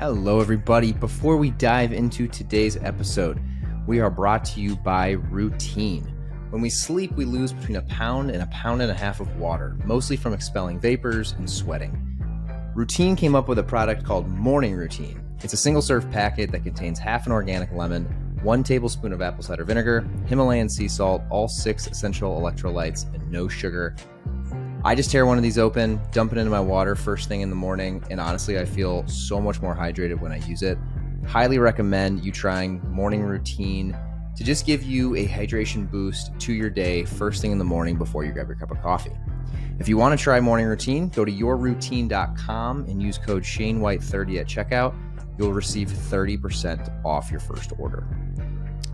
Hello, everybody. Before we dive into today's episode, we are brought to you by routine. When we sleep, we lose between a pound and a pound and a half of water, mostly from expelling vapors and sweating. Routine came up with a product called Morning Routine. It's a single-serve packet that contains half an organic lemon, 1 tablespoon of apple cider vinegar, Himalayan sea salt, all 6 essential electrolytes, and no sugar. I just tear one of these open, dump it into my water first thing in the morning, and honestly, I feel so much more hydrated when I use it. Highly recommend you trying Morning Routine to just give you a hydration boost to your day first thing in the morning before you grab your cup of coffee. If you want to try Morning Routine, go to yourroutine.com and use code ShaneWhite30 at checkout. You'll receive 30% off your first order.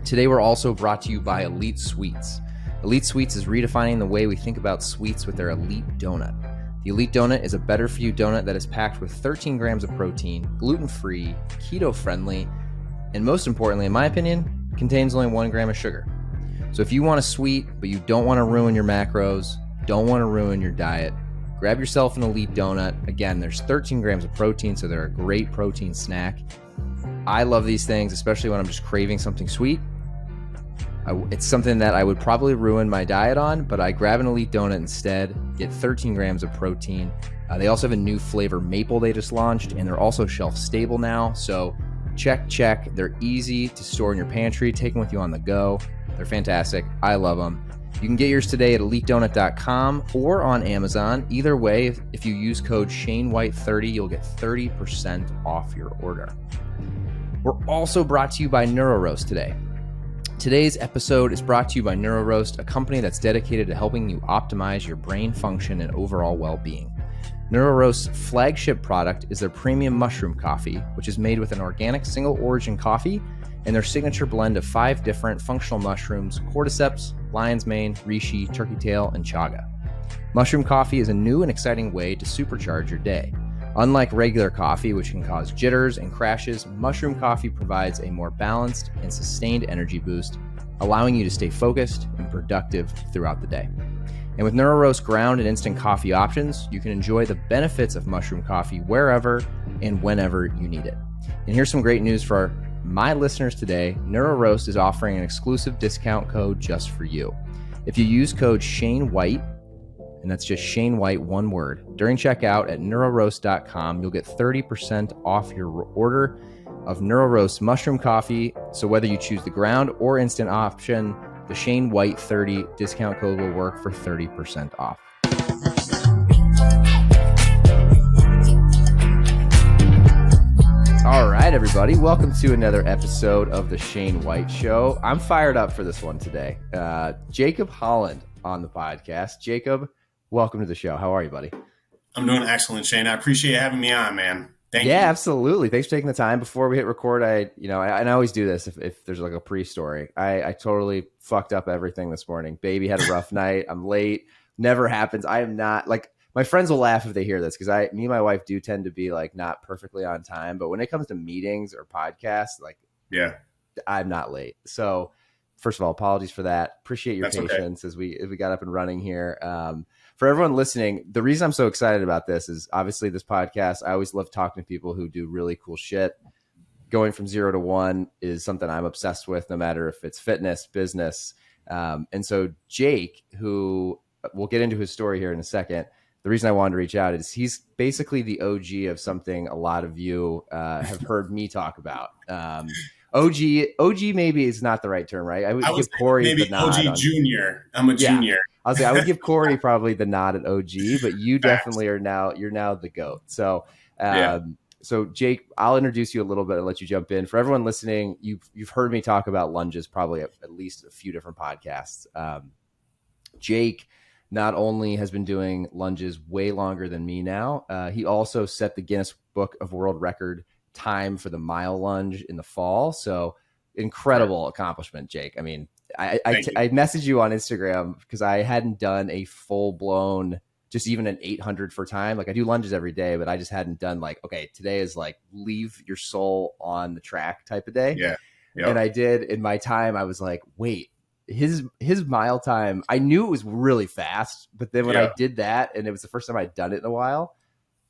Today, we're also brought to you by Elite Sweets. Elite Sweets is redefining the way we think about sweets with their Elite Donut. The Elite Donut is a better-for-you donut that is packed with 13 grams of protein, gluten-free, keto-friendly, and most importantly, in my opinion, contains only 1 gram of sugar. So if you want a sweet, but you don't want to ruin your macros, don't want to ruin your diet, grab yourself an Elite Donut. Again, there's 13 grams of protein, so they're a great protein snack. I love these things, especially when I'm just craving something sweet. It's something that I would probably ruin my diet on, but I grab an Elite Donut instead, get 13 grams of protein. They also have a new flavor, maple, they just launched, and they're also shelf stable now. So check. They're easy to store in your pantry, take them with you on the go. They're fantastic. I love them. You can get yours today at elitedonut.com or on Amazon. Either way, if you use code ShaneWhite30, you'll get 30% off your order. We're also brought to you by NeuroRoast today. Today's episode is brought to you by NeuroRoast, a company that's dedicated to helping you optimize your brain function and overall well-being. NeuroRoast's flagship product is their premium mushroom coffee, which is made with an organic single-origin coffee and their signature blend of 5 different functional mushrooms: cordyceps, lion's mane, reishi, turkey tail, and chaga. Mushroom coffee is a new and exciting way to supercharge your day. Unlike regular coffee, which can cause jitters and crashes, mushroom coffee provides a more balanced and sustained energy boost, allowing you to stay focused and productive throughout the day. And with NeuroRoast ground and instant coffee options, you can enjoy the benefits of mushroom coffee wherever and whenever you need it. And here's some great news for my listeners today. NeuroRoast is offering an exclusive discount code just for you. If you use code ShaneWhite, and that's just Shane White, one word, during checkout at neuroroast.com, you'll get 30% off your order of NeuroRoast mushroom coffee. So whether you choose the ground or instant option, the Shane White 30 discount code will work for 30% off. All right, everybody, welcome to another episode of the Shane White Show. I'm fired up for this one today. Jakob Holland on the podcast. Jakob, welcome to the show. How are you, buddy? I'm doing excellent, Shane. I appreciate you having me on, man. Thank you. Yeah, absolutely. Thanks for taking the time. Before we hit record, I always do this if there's like a pre-story. I totally fucked up everything this morning. Baby had a rough night. I'm late. Never happens. I am not like, my friends will laugh if they hear this because me and my wife do tend to be like not perfectly on time. But when it comes to meetings or podcasts, like, yeah, I'm not late. So first of all, apologies for that. Appreciate your patience as we got up and running here. For everyone listening, the reason I'm so excited about this is obviously this podcast. I always love talking to people who do really cool shit. Going from 0 to 1 is something I'm obsessed with, no matter if it's fitness, business. And so Jake, who we'll get into his story here in a second, the reason I wanted to reach out is he's basically the OG of something a lot of you have heard me talk about. OG maybe is not the right term, right? I would give Corey maybe the nod. OG junior. I'm a junior. I would give Corey probably the nod at OG, but you definitely you're now the GOAT. So, So Jake, I'll introduce you a little bit and let you jump in. For everyone listening, you've heard me talk about lunges probably at least a few different podcasts. Jake not only has been doing lunges way longer than me now, he also set the Guinness Book of World Record time for the mile lunge in the fall. So incredible accomplishment, Jake. I mean, I messaged you on Instagram because I hadn't done a full blown, just even an 800 for time. Like I do lunges every day, but I just hadn't done like, okay, today is like leave your soul on the track type of day. Yeah. Yep. And I did in my time. I was like, wait, his mile time, I knew it was really fast, but then when I did that, and it was the first time I'd done it in a while,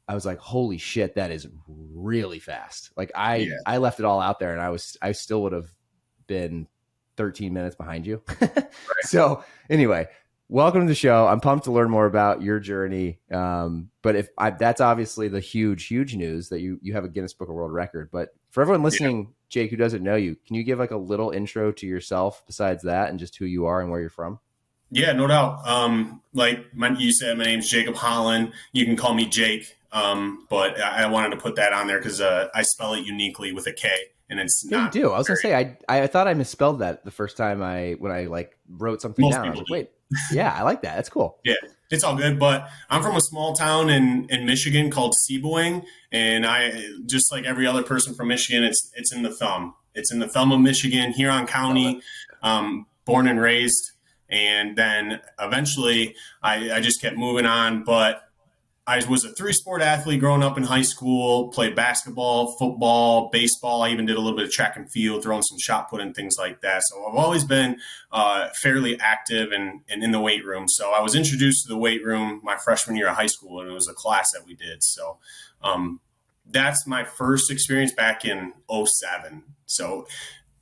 I was like, holy shit, that is really fast. Like Yeah. I left it all out there, and I still would have been 13 minutes behind you. So anyway, welcome to the show. I'm pumped to learn more about your journey. But that's obviously the huge news that you have a Guinness Book of World Record. But for everyone listening, Jake, who doesn't know you, can you give like a little intro to yourself besides that, and just who you are and where you're from? Yeah, no doubt. You said, my name's Jakob Holland. You can call me Jake. But I wanted to put that on there because I spell it uniquely with a K, and it's Yeah, you not. do. I was gonna say I thought I misspelled that the first time when I like wrote something Most down. I was people like, do. wait, yeah, I like that. That's cool. Yeah, it's all good. But I'm from a small town in Michigan called Seaboing, and I just like every other person from Michigan, it's in the thumb. It's in the thumb of Michigan, Huron Love it. County, born and raised, and then eventually I just kept moving on. But I was a three-sport athlete growing up in high school, played basketball, football, baseball. I even did a little bit of track and field, throwing some shot put and things like that. So I've always been fairly active and in the weight room. So I was introduced to the weight room my freshman year of high school, and it was a class that we did. So that's my first experience back in '07. So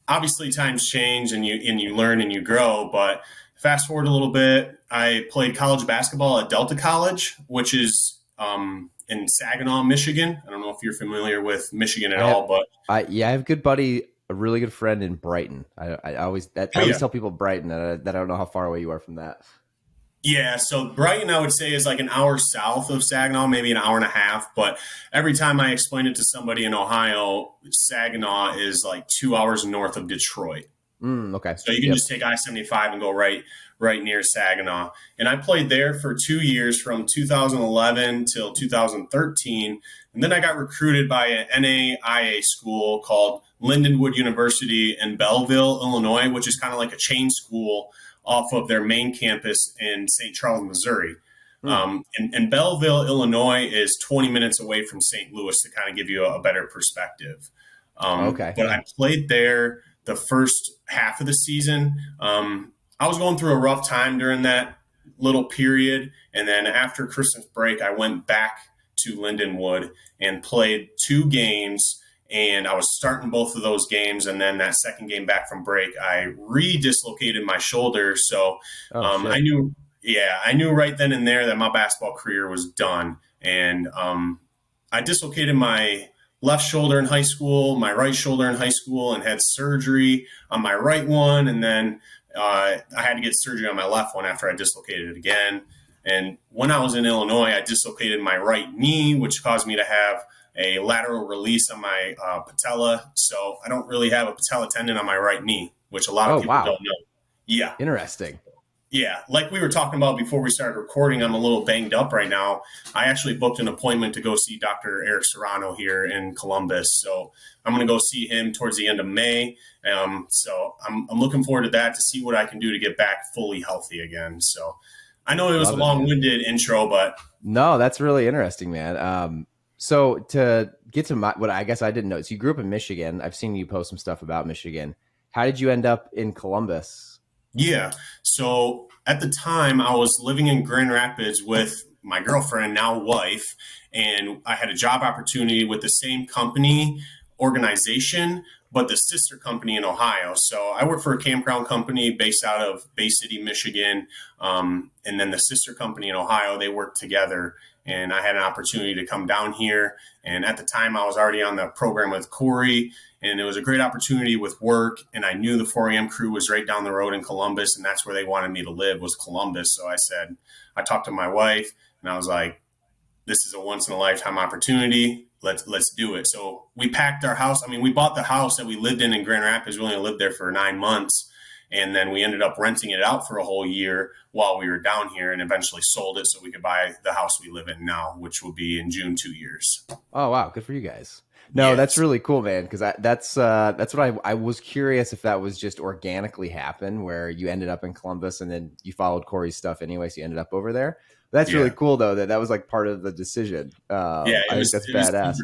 obviously times change and you learn and you grow, but fast forward a little bit, I played college basketball at Delta College, which is in Saginaw, Michigan. I don't know if you're familiar with Michigan at all, but I have a good buddy, a really good friend in Brighton. I always tell people Brighton that I don't know how far away you are from that. Yeah, so Brighton, I would say, is like an hour south of Saginaw, maybe an hour and a half. But every time I explain it to somebody in Ohio, Saginaw is like 2 hours north of Detroit. Okay. So you can just take I-75 and go right near Saginaw. And I played there for 2 years from 2011 till 2013. And then I got recruited by an NAIA school called Lindenwood University in Belleville, Illinois, which is kind of like a chain school off of their main campus in St. Charles, Missouri. And Belleville, Illinois is 20 minutes away from St. Louis, to kind of give you a better perspective. Okay. But I played there the first half of the season. I was going through a rough time during that little period. And then after Christmas break, I went back to Lindenwood and played 2 games. And I was starting both of those games. And then that second game back from break, I re-dislocated my shoulder. So I knew right then and there that my basketball career was done. And I dislocated my left shoulder in high school, my right shoulder in high school, and had surgery on my right one. And then I had to get surgery on my left one after I dislocated it again. And when I was in Illinois, I dislocated my right knee, which caused me to have a lateral release on my patella. So I don't really have a patella tendon on my right knee, which a lot of people don't know. Yeah. Interesting. Yeah, like we were talking about before we started recording, I'm a little banged up right now. I actually booked an appointment to go see Dr. Eric Serrano here in Columbus. So I'm going to go see him towards the end of May. So I'm looking forward to that, to see what I can do to get back fully healthy again. So I know it was a long-winded intro, but no, that's really interesting, man. So to get to what I guess I didn't know, so you grew up in Michigan. I've seen you post some stuff about Michigan. How did you end up in Columbus? Yeah. So at the time, I was living in Grand Rapids with my girlfriend, now wife, and I had a job opportunity with the same company organization, but the sister company in Ohio. So I work for a campground company based out of Bay City, Michigan. And then the sister company in Ohio, they work together. And I had an opportunity to come down here. And at the time, I was already on the program with Corey. And it was a great opportunity with work. And I knew the 4AM crew was right down the road in Columbus. And that's where they wanted me to live, was Columbus. So I talked to my wife, and I was like, this is a once in a lifetime opportunity. Let's do it. So we packed our house. I mean, we bought the house that we lived in Grand Rapids. We only lived there for 9 months. And then we ended up renting it out for a whole year while we were down here, and eventually sold it so we could buy the house we live in now, which will be in June, 2 years. Oh, wow. Good for you guys. No, yes. That's really cool, man. Because that's what I was curious if that was just organically happen, where you ended up in Columbus and then you followed Corey's stuff anyway, so you ended up over there. That's really cool, though, that was like part of the decision. I think that's badass.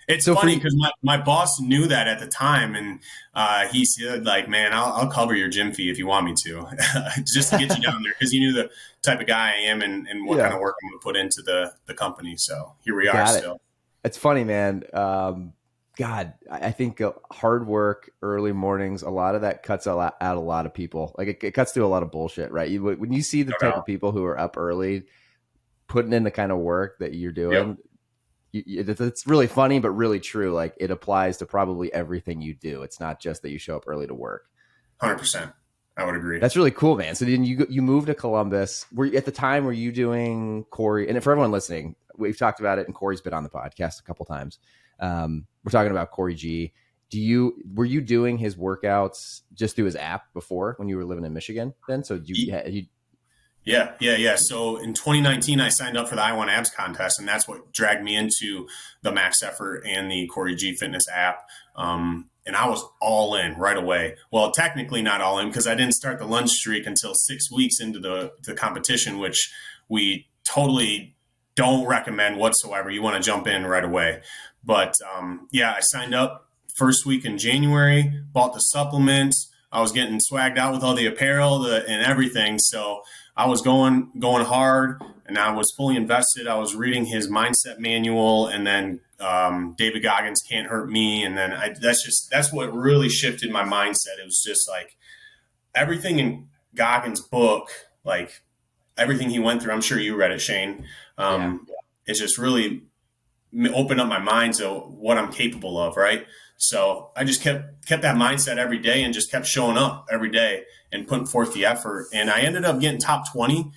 It's So for funny because my boss knew that at the time, and he said, like, man, I'll cover your gym fee if you want me to, just to get you down there, because he knew the type of guy I am, and what kind yeah, of work I'm going to put into the company. So here we are got it. still. It's funny, man. God, I think hard work, early mornings, a lot of that cuts out a lot of people. Like it cuts through a lot of bullshit, right? When you see the No type of doubt. people who are up early, putting in the kind of work that you're Yep. doing, it's really funny, but really true. Like it applies to probably everything you do. It's not just that you show up early to work. 100%. I would agree. That's really cool, man. So then you moved to Columbus. At the time, were you doing Corey? And for everyone listening, we've talked about it, and Corey's been on the podcast a couple times. We're talking about Corey G. Were you doing his workouts just through his app before when you were living in Michigan? Then, so Yeah. So in 2019, I signed up for the I Want Abs contest, and that's what dragged me into the Max Effort and the Corey G Fitness app. And I was all in right away. Well, technically not all in, because I didn't start the lunge streak until 6 weeks into the competition, which we totally don't recommend whatsoever. You want to jump in right away. But yeah, I signed up first week in January, bought the supplements. I was getting swagged out with all the apparel and everything. So I was going hard, and I was fully invested. I was reading his mindset manual, and then David Goggins' Can't Hurt Me, and then that's what really shifted my mindset. It was just like everything in Goggins' book, like everything he went through. I'm sure you read it, Shane. yeah. It's just really opened up my mind to what I'm capable of, right? So I just kept that mindset every day, and just kept showing up every day and putting forth the effort. And I ended up getting top 20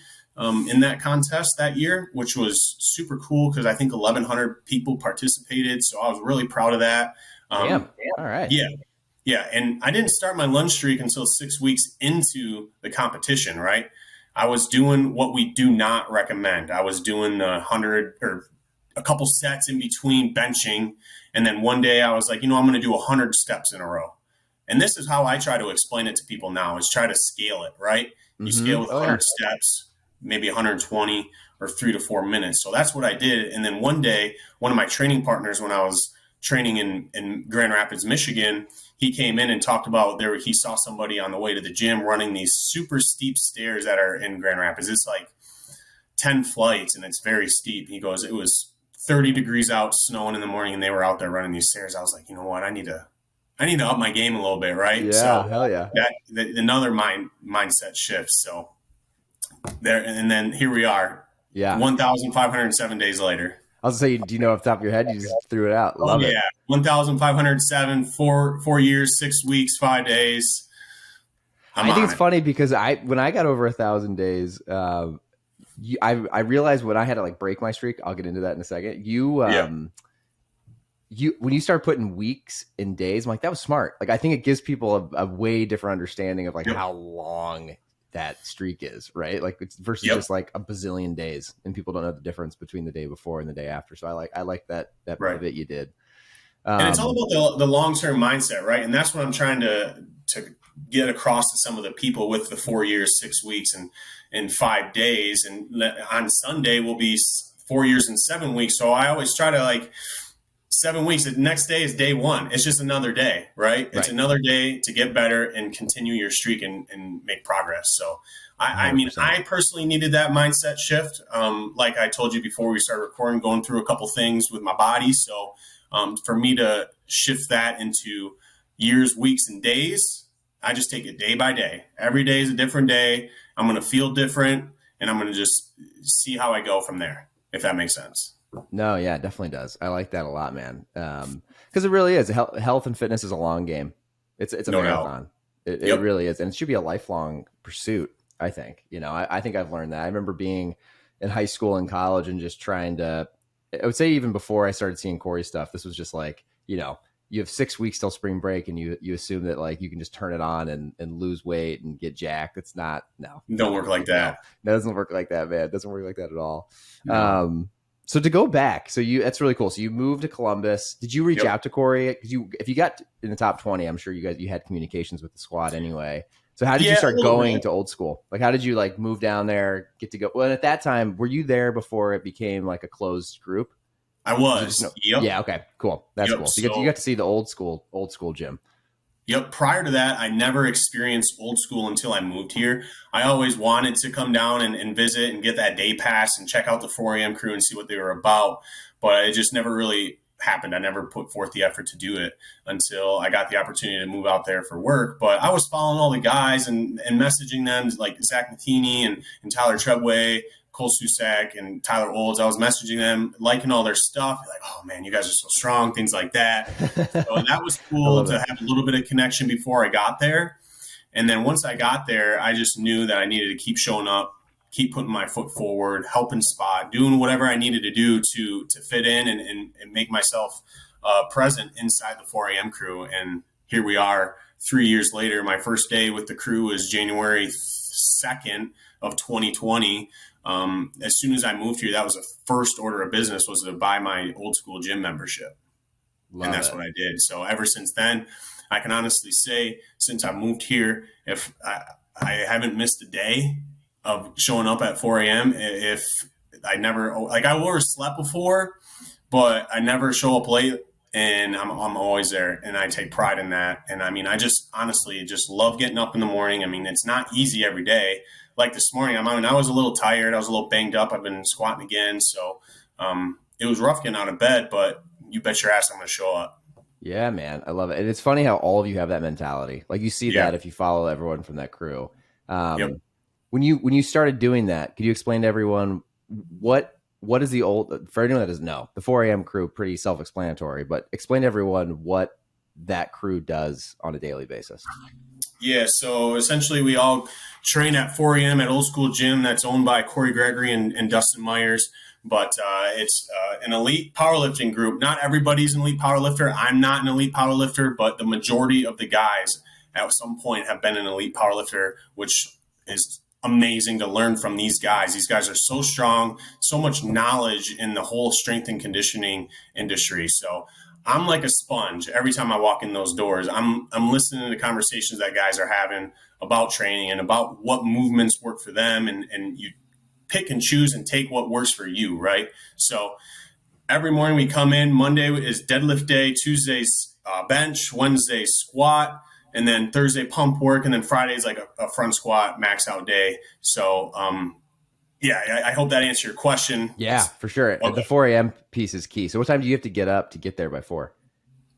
in that contest that year, which was super cool because I think 1,100 people participated. So I was really proud of that. Damn. All right. Yeah. And I didn't start my lunge streak until 6 weeks into the competition, right? I was doing what we do not recommend. I was doing 100 or a couple sets in between benching. And then one day I was like, I'm going to do 100 steps in a row. And this is how I try to explain it to people now, is try to scale it, right? You scale with 100 steps, maybe 120 or 3 to 4 minutes. So that's what I did. And then one day, one of my training partners, when I was training in Grand Rapids, Michigan, he came in and talked about he saw somebody on the way to the gym running these super steep stairs that are in Grand Rapids. It's like 10 flights, and it's very steep. He goes, it was 30 degrees out, snowing in the morning, and they were out there running these stairs. I was like, you know what? I need to up my game a little bit, right? Yeah, so hell yeah. Another mindset shift. So there, and then here we are. Yeah. 1,507 days later. I was gonna say, do you know off the top of your head? You just threw it out. Love it. 1,507, 4 years, 6 weeks, 5 days. I think it's funny because when I got over 1,000 days, I realized when I had to like break my streak. I'll get into that in a second. When you start putting weeks in days, I'm like, that was smart. Like, I think it gives people a way different understanding of like how long that streak is, right? Like it's versus just like a bazillion days, and people don't know the difference between the day before and the day after. So I like that pivot you did. And it's all about the long-term mindset, right? And that's what I'm trying to get across to some of the people with the 4 years, 6 weeks, and 5 days. And on Sunday will be 4 years and 7 weeks. So I always try to like 7 weeks. The next day is day one. It's just another day, right? It's another day to get better and continue your streak and make progress. So I mean, I personally needed that mindset shift. Like I told you before we started recording, going through a couple things with my body. So for me to shift that into years, weeks, and days, I just take it day by day. Every day is a different day. I'm going to feel different, and I'm going to just see how I go from there, if that makes sense. No, yeah, it definitely does. I like that a lot, man. Because it really is. Health and fitness is a long game. It's a marathon. It really is. And it should be a lifelong pursuit, I think. I think I've learned that. I remember being in high school and college and just trying to, I would say even before I started seeing Corey stuff, this was just like, you have 6 weeks till spring break, and you assume that like you can just turn it on and lose weight and get jacked. It's not, no. Don't work like that. No, it doesn't work like that, man. It doesn't work like that at all. No. So to go back, that's really cool. So you moved to Columbus. Did you reach out to Corey? Because if you got in the top 20, I'm sure you had communications with the squad anyway. So how did you start going to old school? Like, how did you like move down there, get to go? Well, at that time, were you there before it became like a closed group? I Was it just was. no? Yep. Yeah. Okay. Cool. That's Yep. cool. So you got to see the old school gym. Yep. Prior to that, I never experienced old school until I moved here. I always wanted to come down and visit and get that day pass and check out the 4 a.m. crew and see what they were about. But it just never really happened. I never put forth the effort to do it until I got the opportunity to move out there for work. But I was following all the guys and messaging them, like Zach Matheny and Tyler Trebway, Cole Susak, and Tyler Olds. I was messaging them, liking all their stuff. Like, oh man, you guys are so strong, things like that. So that was cool to have a little bit of connection before I got there. And then once I got there, I just knew that I needed to keep showing up, keep putting my foot forward, helping spot, doing whatever I needed to do to fit in and make myself present inside the 4 a.m. crew. And here we are 3 years later. My first day with the crew was January 2nd of 2020. As soon as I moved here, that was the first order of business was to buy my old school gym membership. And that's what I did. So ever since then, I can honestly say since I moved here, if I haven't missed a day of showing up at 4 a.m. If I never, like I overslept before, but I never show up late and I'm always there and I take pride in that. And I mean, I just honestly just love getting up in the morning. I mean, it's not easy every day. Like this morning, I was a little tired. I was a little banged up. I've been squatting again. So it was rough getting out of bed, but you bet your ass I'm going to show up. Yeah, man. I love it. And it's funny how all of you have that mentality. Like you see that if you follow everyone from that crew. When you started doing that, could you explain to everyone what is the old, for anyone that doesn't know, the 4 a.m. crew, pretty self-explanatory, but explain to everyone what that crew does on a daily basis. Yeah, so essentially we all train at 4 a.m. at Old School Gym that's owned by Corey Gregory and Dustin Myers. But it's an elite powerlifting group. Not everybody's an elite powerlifter. I'm not an elite powerlifter, but the majority of the guys at some point have been an elite powerlifter, which is amazing to learn from these guys. These guys are so strong, so much knowledge in the whole strength and conditioning industry. So I'm like a sponge. Every time I walk in those doors, I'm listening to conversations that guys are having about training and about what movements work for them. And you pick and choose and take what works for you, right? So every morning we come in. Monday is deadlift day, Tuesday's bench, Wednesday squat, and then Thursday pump work, and then Friday's like a front squat max out day. So yeah, I hope that answered your question. Yeah, for sure. Okay. The 4 a.m. piece is key. So what time do you have to get up to get there by 4?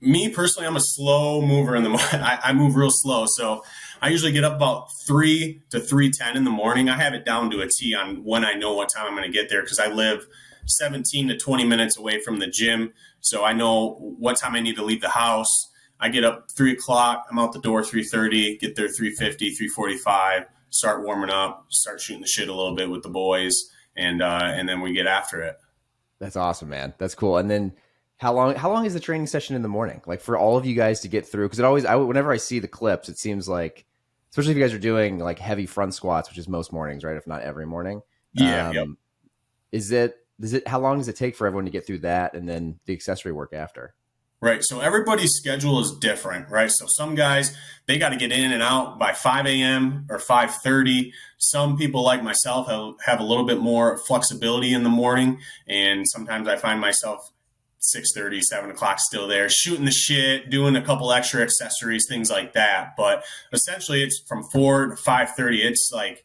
Me personally, I'm a slow mover in the morning. I move real slow. So I usually get up about 3 to 3:10 in the morning. I have it down to a T on when I know what time I'm going to get there because I live 17 to 20 minutes away from the gym. So I know what time I need to leave the house. I get up 3 o'clock. I'm out the door 3:30, get there 3:50, 3:45, start warming up, start shooting the shit a little bit with the boys, and then we get after it. That's awesome, man. That's cool. And then how long is the training session in the morning? Like for all of you guys to get through? Because whenever I see the clips, it seems like, especially if you guys are doing like heavy front squats, which is most mornings, right? If not every morning. Yeah. Yep. How long does it take for everyone to get through that and then the accessory work after? Right. So everybody's schedule is different, right? So some guys, they got to get in and out by 5 a.m. or 5:30. Some people like myself have a little bit more flexibility in the morning. And sometimes I find myself 6:30, 7 o'clock still there, shooting the shit, doing a couple extra accessories, things like that. But essentially it's from 4 to 5:30. It's like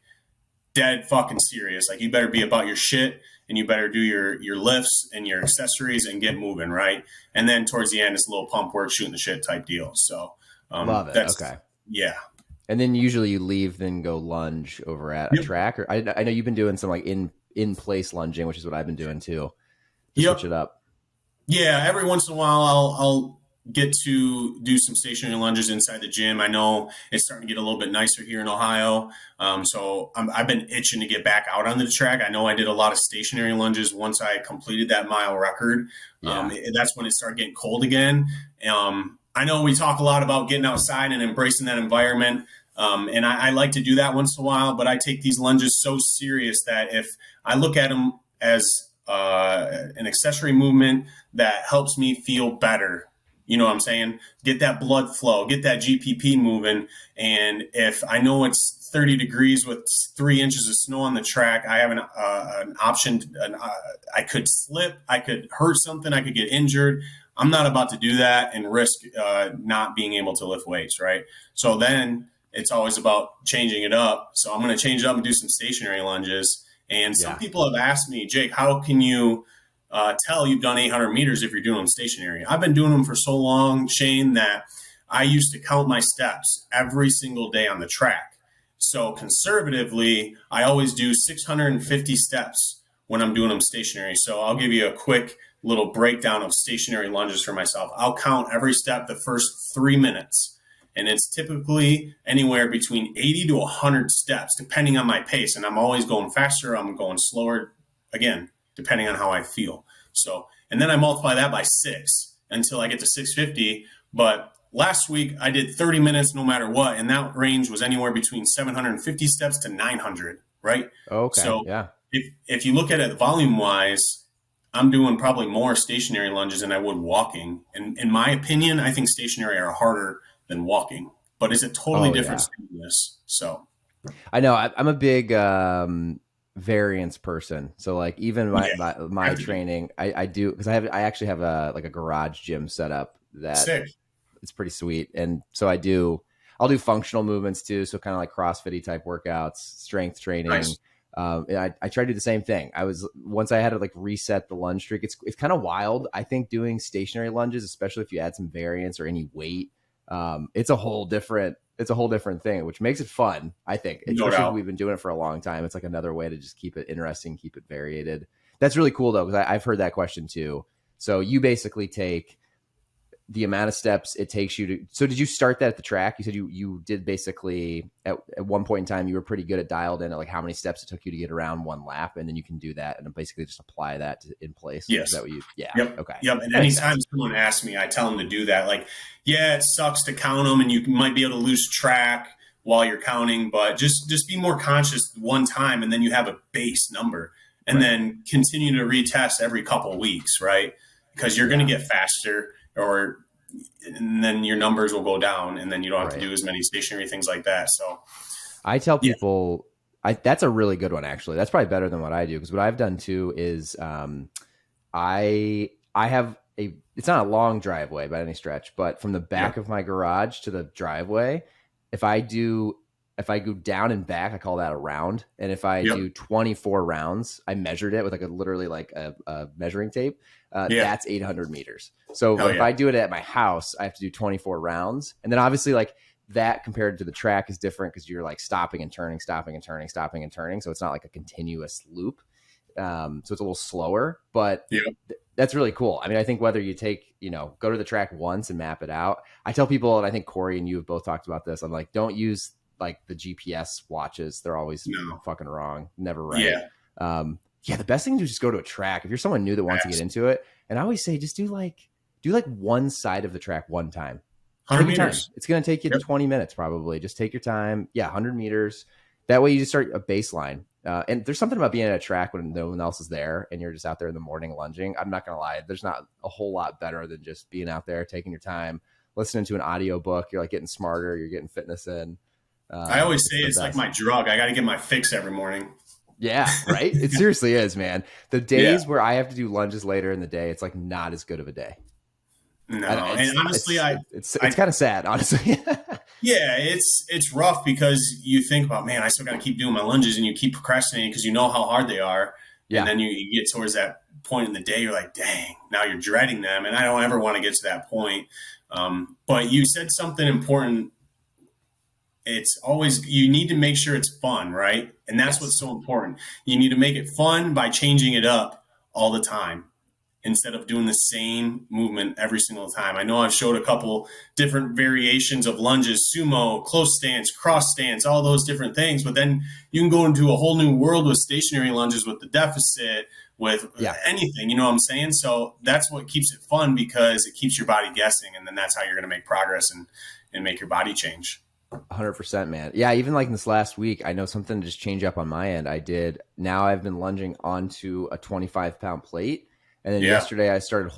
dead fucking serious. Like you better be about your shit and you better do your lifts and your accessories and get moving, right? And then towards the end, it's a little pump work, shooting the shit type deal. So love it. Okay. Yeah. And then usually you leave, then go lunge over at a track. Or I know you've been doing some like in place lunging, which is what I've been doing too. Switch it up. Yeah, every once in a while I'll get to do some stationary lunges inside the gym. I know it's starting to get a little bit nicer here in Ohio. So I've been itching to get back out on the track. I know I did a lot of stationary lunges once I completed that mile record. That's when it started getting cold again. I know we talk a lot about getting outside and embracing that environment. And I like to do that once in a while, but I take these lunges so serious that if I look at them as an accessory movement that helps me feel better, you know what I'm saying? Get that blood flow, get that GPP moving. And if I know it's 30 degrees with 3 inches of snow on the track. I have an option. I could slip. I could hurt something. I could get injured. I'm not about to do that and risk not being able to lift weights, right? So then it's always about changing it up. So I'm going to change it up and do some stationary lunges. And some people have asked me, Jake, how can you tell you've done 800 meters if you're doing them stationary? I've been doing them for so long, Shane, that I used to count my steps every single day on the track. So conservatively, I always do 650 steps when I'm doing them stationary. So I'll give you a quick little breakdown of stationary lunges for myself. I'll count every step the first 3 minutes. And it's typically anywhere between 80 to 100 steps, depending on my pace. And I'm always going faster. I'm going slower, again, depending on how I feel. So, and then I multiply that by 6 until I get to 650. But last week I did 30 minutes no matter what. And that range was anywhere between 750 steps to 900, right? Okay. So yeah. If you look at it volume wise, I'm doing probably more stationary lunges than I would walking. And in my opinion, I think stationary are harder than walking, but it's a totally different stimulus. So I know I'm a big variance person. So like even my training, I do, because I actually have a garage gym set up that Sick. It's pretty sweet. And so I'll do functional movements too. So kind of like CrossFit-y type workouts, strength training. Nice. I try to do the same thing. Once I had to like reset the lunge streak. It's kind of wild. I think doing stationary lunges, especially if you add some variance or any weight, it's a whole different thing, which makes it fun. I think, especially if we've been doing it for a long time. It's like another way to just keep it interesting, keep it variated. That's really cool though, because I've heard that question too. So you basically take the amount of steps it takes you to. So did you start that at the track? You said you did basically at one point in time, you were pretty good at dialed in at like how many steps it took you to get around one lap. And then you can do that and basically just apply that in place. Yes. Is that what you, yeah. Yep. Okay. Yep. And anytime someone asks me, I tell them to do that. Like, yeah, it sucks to count them and you might be able to lose track while you're counting, but just be more conscious one time. And then you have a base number and then continue to retest every couple of weeks, right? Because you're going to get faster, and then your numbers will go down, and then you don't have to do as many stationary things like that. So I tell people, that's a really good one, actually. That's probably better than what I do, because what I've done too is I have it's not a long driveway by any stretch, but from the back of my garage to the driveway, if I go down and back, I call that a round. And if I do 24 rounds, I measured it with literally a measuring tape. That's 800 meters. So if I do it at my house, I have to do 24 rounds. And then obviously like that compared to the track is different because you're like stopping and turning, stopping and turning, stopping and turning. So it's not like a continuous loop. So it's a little slower, but that's really cool. I mean, I think whether you go to the track once and map it out. I tell people, and I think Corey and you have both talked about this, I'm like, don't use like the GPS watches. They're always fucking wrong. Never right. The best thing to do is just go to a track. If you're someone new that wants to get into it, and I always say, just do one side of the track one time. 100 meters. It's going to take you 20 minutes probably. Just take your time. 100 meters. That way you just start a baseline. And there's something about being at a track when no one else is there and you're just out there in the morning lunging. I'm not going to lie. There's not a whole lot better than just being out there, taking your time, listening to an audio book. You're like getting smarter. You're getting fitness in. I always say it's like my drug. I got to get my fix every morning. Yeah, right? It seriously is, man. The days where I have to do lunges later in the day, it's like not as good of a day. No, and honestly, it's kind of sad, honestly. Yeah, it's rough because you think about, man, I still got to keep doing my lunges, and you keep procrastinating because you know how hard they are. Yeah. And then you get towards that point in the day, you're like, dang, now you're dreading them. And I don't ever want to get to that point. But you said something important. It's always, you need to make sure it's fun, right? And that's what's so important. You need to make it fun by changing it up all the time instead of doing the same movement every single time. I know I've showed a couple different variations of lunges, sumo, close stance, cross stance, all those different things, but then you can go into a whole new world with stationary lunges, with the deficit, with anything, you know what I'm saying? So that's what keeps it fun, because it keeps your body guessing, and then that's how you're going to make progress and make your body change. 100%, man. Yeah, even like this last week, I know something to just change up on my end. Now I've been lunging onto a 25-pound plate. And then yesterday I started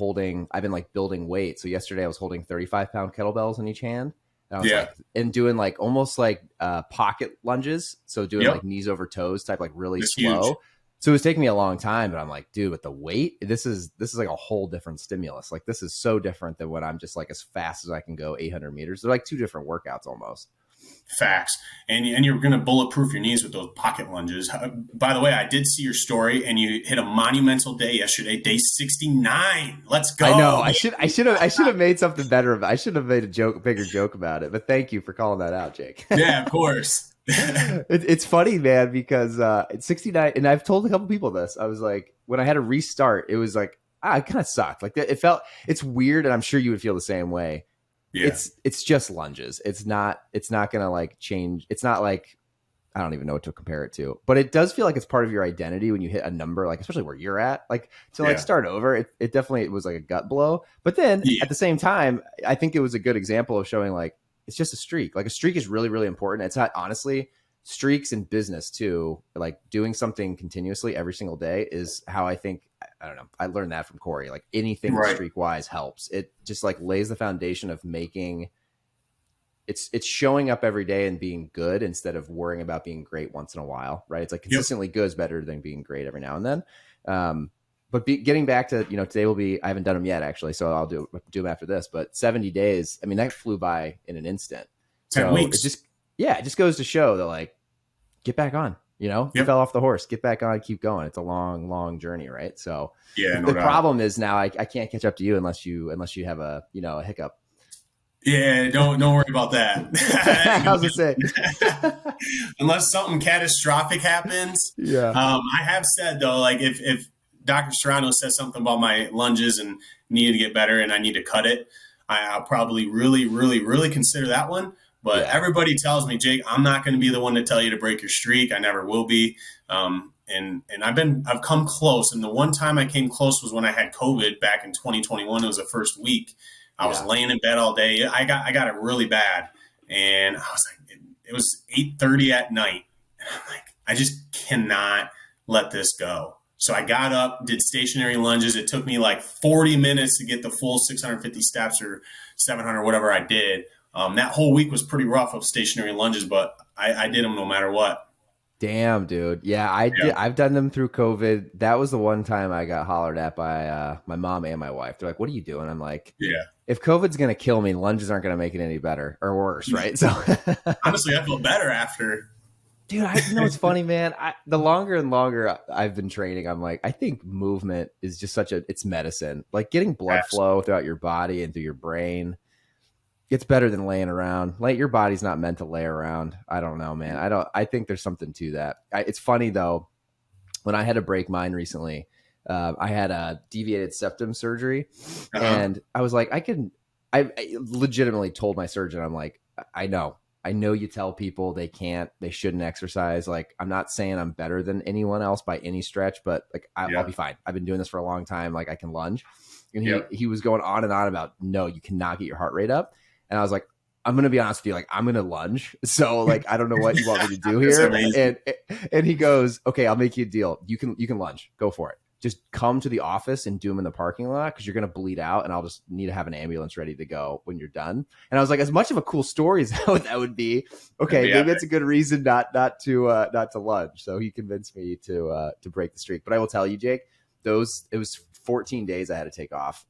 I've been like building weight. So yesterday I was holding 35-pound kettlebells in each hand. And I was like, and doing like almost like pocket lunges. So doing like knees over toes type, like really It's slow. huge. So it was taking me a long time, but I'm like, dude, with the weight, this is like a whole different stimulus. Like this is so different than when I'm just like as fast as I can go 800 meters. They're like two different workouts almost. Facts. And you're going to bulletproof your knees with those pocket lunges. By the way, I did see your story, and you hit a monumental day yesterday, day 69. Let's go. I know. I should have made something better. I should have made a bigger joke about it. But thank you for calling that out, Jake. Yeah, of course. It's funny, man, because it's 69, and I've told a couple people this. I was like, when I had to restart, it was like, it kind of sucked. Like it's weird, and I'm sure you would feel the same way. Yeah. It's just lunges. It's not gonna like change. It's not like, I don't even know what to compare it to, but it does feel like it's part of your identity when you hit a number, like especially where you're at, like to like start over. It definitely was like a gut blow, but then at the same time, I think it was a good example of showing like it's just a streak. Like a streak is really, really important. It's not, honestly, streaks in business too. Like doing something continuously every single day is how I think. I don't know. I learned that from Corey. Like anything streak wise helps. It just like lays the foundation of making it's showing up every day and being good instead of worrying about being great once in a while. Right. It's like consistently good is better than being great every now and then. But getting back to, today I haven't done them yet actually. So I'll do them after this, but 70 days. I mean, that flew by in an instant. 10 weeks. It just goes to show that like, get back on. You fell off the horse, get back on, keep going. It's a long, long journey, right? So the problem is now I can't catch up to you unless you have a hiccup. Yeah, don't worry about that. I was gonna say, unless something catastrophic happens. Yeah. I have said though, like if Dr. Serrano says something about my lunges and need to get better and I need to cut it, I'll probably really, really, really consider that one. But everybody tells me, Jake, I'm not going to be the one to tell you to break your streak. I never will be. And I've come close. And the one time I came close was when I had COVID back in 2021. It was the first week. I was laying in bed all day. I got it really bad. And I was like, it was 8:30 at night. And I'm like, I just cannot let this go. So I got up, did stationary lunges. It took me like 40 minutes to get the full 650 steps or 700, whatever I did. That whole week was pretty rough of stationary lunges, but I did them no matter what. Damn, dude. Yeah, I've done them through COVID. That was the one time I got hollered at by my mom and my wife. They're like, what are you doing? I'm like, if COVID's going to kill me, lunges aren't going to make it any better or worse, right? So honestly, I feel better after. Dude, it's funny, man. The longer and longer I've been training, I'm like, I think movement is just it's medicine. Like getting blood flow throughout your body and through your brain. It's better than laying around. Like your body's not meant to lay around. I don't know, man. I think there's something to that. It's funny though. When I had to break mine recently, I had a deviated septum surgery, and I was like, I legitimately told my surgeon, I'm like, I know you tell people they shouldn't exercise. Like, I'm not saying I'm better than anyone else by any stretch, but like, I'll be fine. I've been doing this for a long time. Like I can lunge. And he was going on and on about, no, you cannot get your heart rate up. And I was like, I'm going to be honest with you. Like, I'm going to lunge. So like, I don't know what you want me to do here. And he goes, okay, I'll make you a deal. You can lunge, go for it. Just come to the office and do them in the parking lot, because you're going to bleed out, and I'll just need to have an ambulance ready to go when you're done. And I was like, as much of a cool story as that would be, okay, maybe it's a good reason not to lunge. So he convinced me to break the streak. But I will tell you, Jake, it was 14 days I had to take off.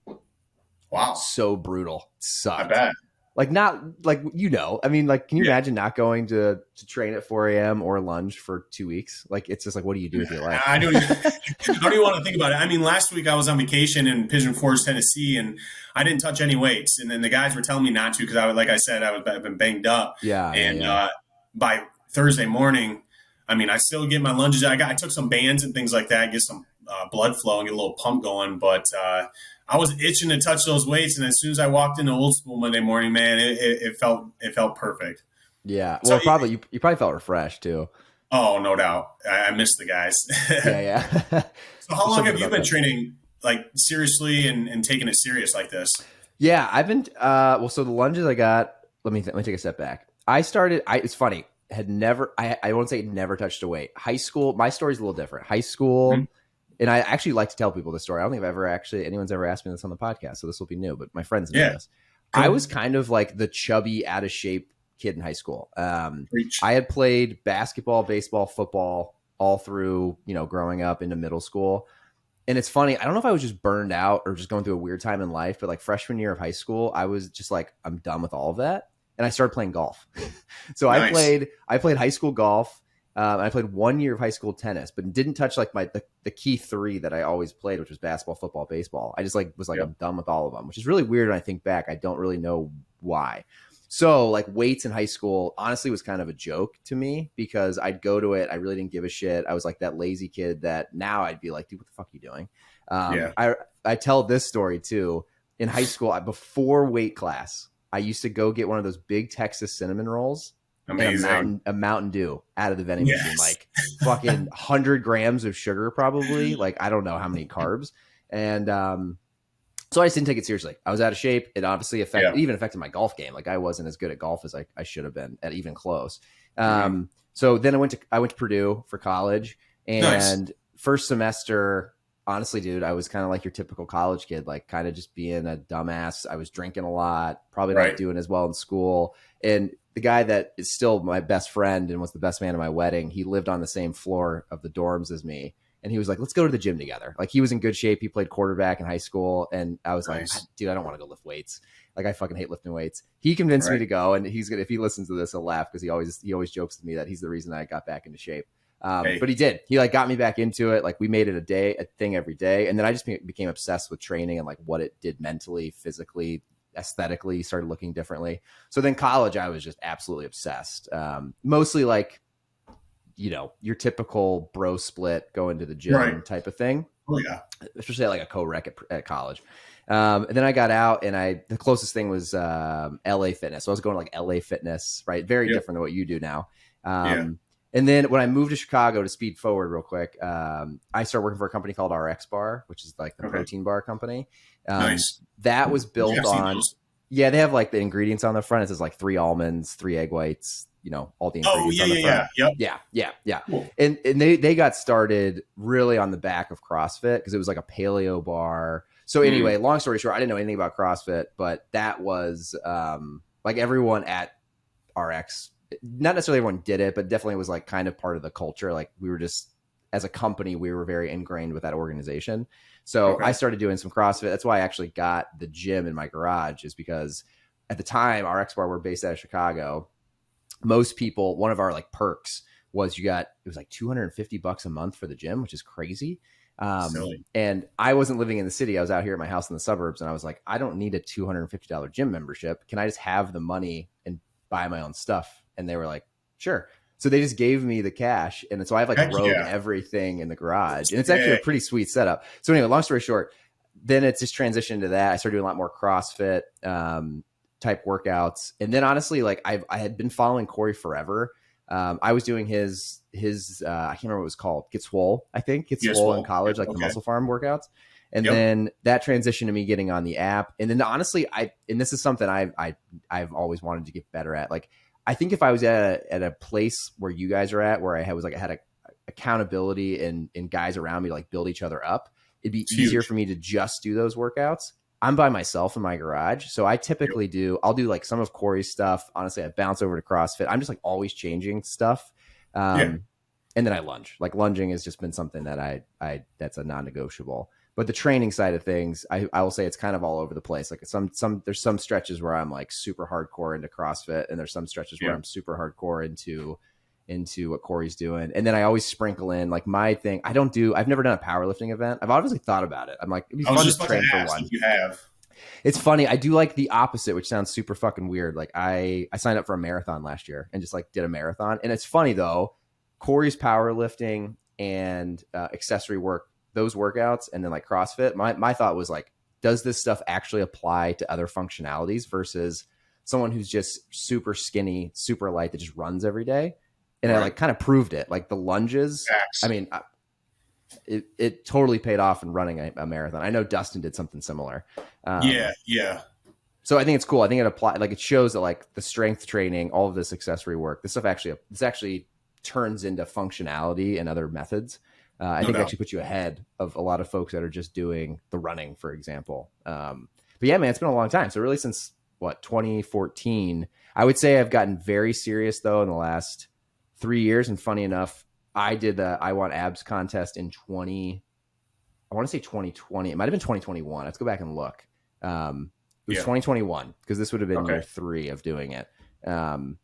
Wow. So brutal. Sucked. I bet. Like, not like, I mean, like, can you imagine not going to train at 4 a.m. or lunge for 2 weeks? Like, it's just like, what do you do with your life? I don't even want to think about it. I mean, last week I was on vacation in Pigeon Forge, Tennessee, and I didn't touch any weights. And then the guys were telling me not to, because like I said, I've been banged up. By Thursday morning, I mean, I still get my lunges. I took some bands and things like that, get some blood flow and get a little pump going. But I was itching to touch those weights, and as soon as I walked into Old School Monday morning, man, it felt perfect. Yeah, well, so, you probably felt refreshed too. Oh, no doubt. I missed the guys. Yeah. So how long have you been training, like, seriously and taking it serious like this? Yeah, I've been. So the lunges I got. Let me take a step back. I started. It's funny. Had never. I won't say never touched a weight. High school. My story's a little different. High school. Mm-hmm. And I actually like to tell people this story. I don't think anyone's ever asked me this on the podcast, so this will be new, but my friends know this. I was kind of like the chubby, out of shape kid in high school. Preach. I had played basketball, baseball, football all through, growing up into middle school. And it's funny, I don't know if I was just burned out or just going through a weird time in life, but like freshman year of high school, I was just like, I'm done with all of that. And I started playing golf. So Nice. I played high school golf. I played 1 year of high school tennis, but didn't touch like the key three that I always played, which was basketball, football, baseball. I just was like, I'm done with all of them, which is really weird. When I think back, I don't really know why. So like weights in high school, honestly, was kind of a joke to me because I'd go to it. I really didn't give a shit. I was like that lazy kid that now I'd be like, dude, what the fuck are you doing? I tell this story too. In high school, before weight class, I used to go get one of those big Texas cinnamon rolls. Amazing. And a Mountain Dew out of the vending machine, like fucking 100 grams of sugar, probably. Like, I don't know how many carbs. And so I just didn't take it seriously. I was out of shape. It obviously even affected my golf game. Like, I wasn't as good at golf as I should have been at even close. So then I went to Purdue for college, and first semester, honestly, dude, I was kind of like your typical college kid, like kind of just being a dumbass. I was drinking a lot, probably not doing as well in school. And the guy that is still my best friend and was the best man at my wedding, he lived on the same floor of the dorms as me. And he was like, let's go to the gym together. Like, he was in good shape. He played quarterback in high school. And I was like, dude, I don't want to go lift weights. Like, I fucking hate lifting weights. He convinced me to go. And he's gonna, if he listens to this, he'll laugh because he always jokes with me that he's the reason I got back into shape. But he did. He like got me back into it. Like, we made it a thing every day. And then I just became obsessed with training and like what it did mentally, physically, aesthetically, started looking differently. So then college, I was just absolutely obsessed. Mostly like, your typical bro split, going to the gym type of thing. Oh yeah. Especially at like a co-rec at college. And then I got out, and the closest thing was LA Fitness. So I was going to like LA Fitness, right? Very different than what you do now. And then when I moved to Chicago, to speed forward real quick, I started working for a company called RX Bar, which is like the protein bar company. That was built on, they have like the ingredients on the front. It says like 3 almonds, 3 egg whites, all the ingredients on the front. Yeah. Cool. And they got started really on the back of CrossFit because it was like a paleo bar. So anyway, long story short, I didn't know anything about CrossFit, but that was like everyone at RX, not necessarily everyone did it, but definitely was like kind of part of the culture. Like, we were just, as a company, we were very ingrained with that organization. So I started doing some CrossFit. That's why I actually got the gym in my garage, is because at the time, RX Bar were based out of Chicago. Most people, one of our like perks was it was like $250 a month for the gym, which is crazy. And I wasn't living in the city. I was out here at my house in the suburbs, and I was like, I don't need a $250 gym membership. Can I just have the money and buy my own stuff? And they were like, sure. So they just gave me the cash. And so I have like everything in the garage, and it's actually a pretty sweet setup. So anyway, long story short, then it's just transitioned into that. I started doing a lot more CrossFit type workouts. And then honestly, like I had been following Corey forever. I was doing his I can't remember what it was called. Get Swole, I think. Get Swole in college, like the Muscle Farm workouts. And then that transitioned to me getting on the app. And then honestly, and this is something I've always wanted to get better at. Like, I think if I was at a place where you guys are at, where I had a accountability and guys around me to like build each other up, it'd be easier for me to just do those workouts. I'm by myself in my garage. So I typically I'll do like some of Corey's stuff. Honestly, I bounce over to CrossFit. I'm just like always changing stuff. And then I lunge. Like, lunging has just been something that that's a non-negotiable. But the training side of things, I will say it's kind of all over the place. Like, there's some stretches where I'm like super hardcore into CrossFit, and there's some stretches where I'm super hardcore into what Corey's doing. And then I always sprinkle in like my thing. I've never done a powerlifting event. I've obviously thought about it. I'm like, it'd be fun to train for one. You have. It's funny. I do like the opposite, which sounds super fucking weird. Like, I signed up for a marathon last year and just like did a marathon. And it's funny though, Corey's powerlifting and accessory work, those workouts, and then like CrossFit, my thought was like, does this stuff actually apply to other functionalities versus someone who's just super skinny, super light, that just runs every day? And I like kind of proved it. Like the lunges, I mean, it totally paid off in running a marathon. I know Dustin did something similar. So I think it's cool. I think it shows that like the strength training, all of this accessory work, this actually turns into functionality and other methods. I think it actually puts you ahead of a lot of folks that are just doing the running, for example. But yeah, man, it's been a long time. So really since what, 2014. I would say I've gotten very serious though in the last 3 years. And funny enough, I did the I Want Abs contest in I want to say 2020. It might have been 2021. Let's go back and look. It was 2021 because this would have been year 3 of doing it. And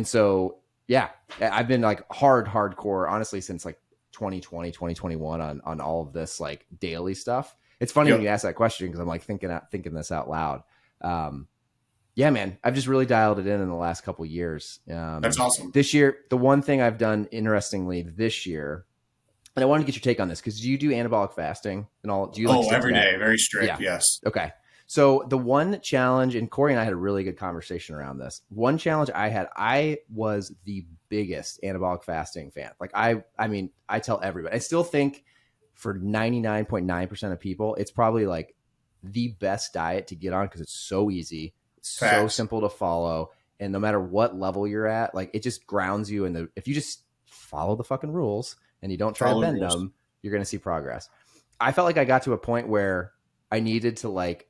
so, yeah, I've been like hardcore, honestly, since like 2020, 2021 on all of this like daily stuff. It's funny when you ask that question because I'm like thinking this out loud. Yeah, man, I've just really dialed it in the last couple of years. That's awesome. This year, the one thing I've done interestingly this year, and I wanted to get your take on this because do you do anabolic fasting and all? Do you like every day, very strict? Yeah. Yes. Okay. So the one challenge, and Corey and I had a really good conversation around this. One challenge I was the biggest anabolic fasting fan. Like I mean, I tell everybody, I still think for 99.9% of people, it's probably like the best diet to get on because it's so easy. It's so simple to follow. And no matter what level you're at, like it just grounds you if you just follow the fucking rules and you don't try to bend them, you're going to see progress. I felt like I got to a point where I needed to like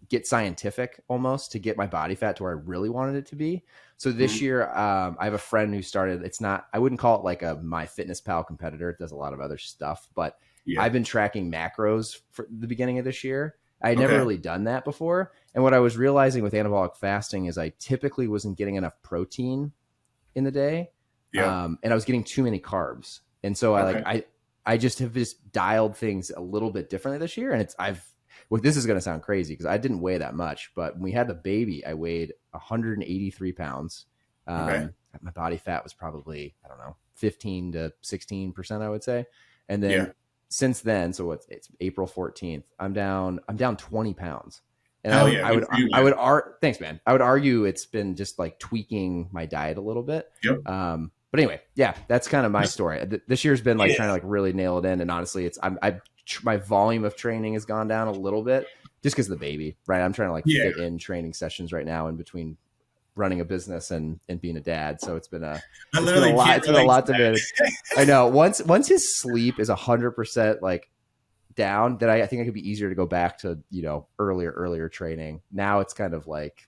get scientific almost to get my body fat to where I really wanted it to be. So this year, I have a friend who started, I wouldn't call it like a MyFitnessPal competitor. It does a lot of other stuff, but I've been tracking macros for the beginning of this year. I had never really done that before. And what I was realizing with anabolic fasting is I typically wasn't getting enough protein in the day. And I was getting too many carbs. And so I just have dialed things a little bit differently this year. And this is going to sound crazy because I didn't weigh that much, but when we had the baby, I weighed 183 pounds. My body fat was probably, I don't know, 15 to 16%, I would say. And then since then, so it's April 14th, I'm down 20 pounds. And thanks, man. I would argue it's been just like tweaking my diet a little bit. But anyway, that's kind of my story. This year's been like trying to like really nail it in. And honestly, my volume of training has gone down a little bit just because of the baby, right? I'm trying to like fit in training sessions right now in between running a business and being a dad. So it's been a lot to manage. I know once his sleep is 100% like down, then I think it could be easier to go back to, earlier training. Now it's kind of like,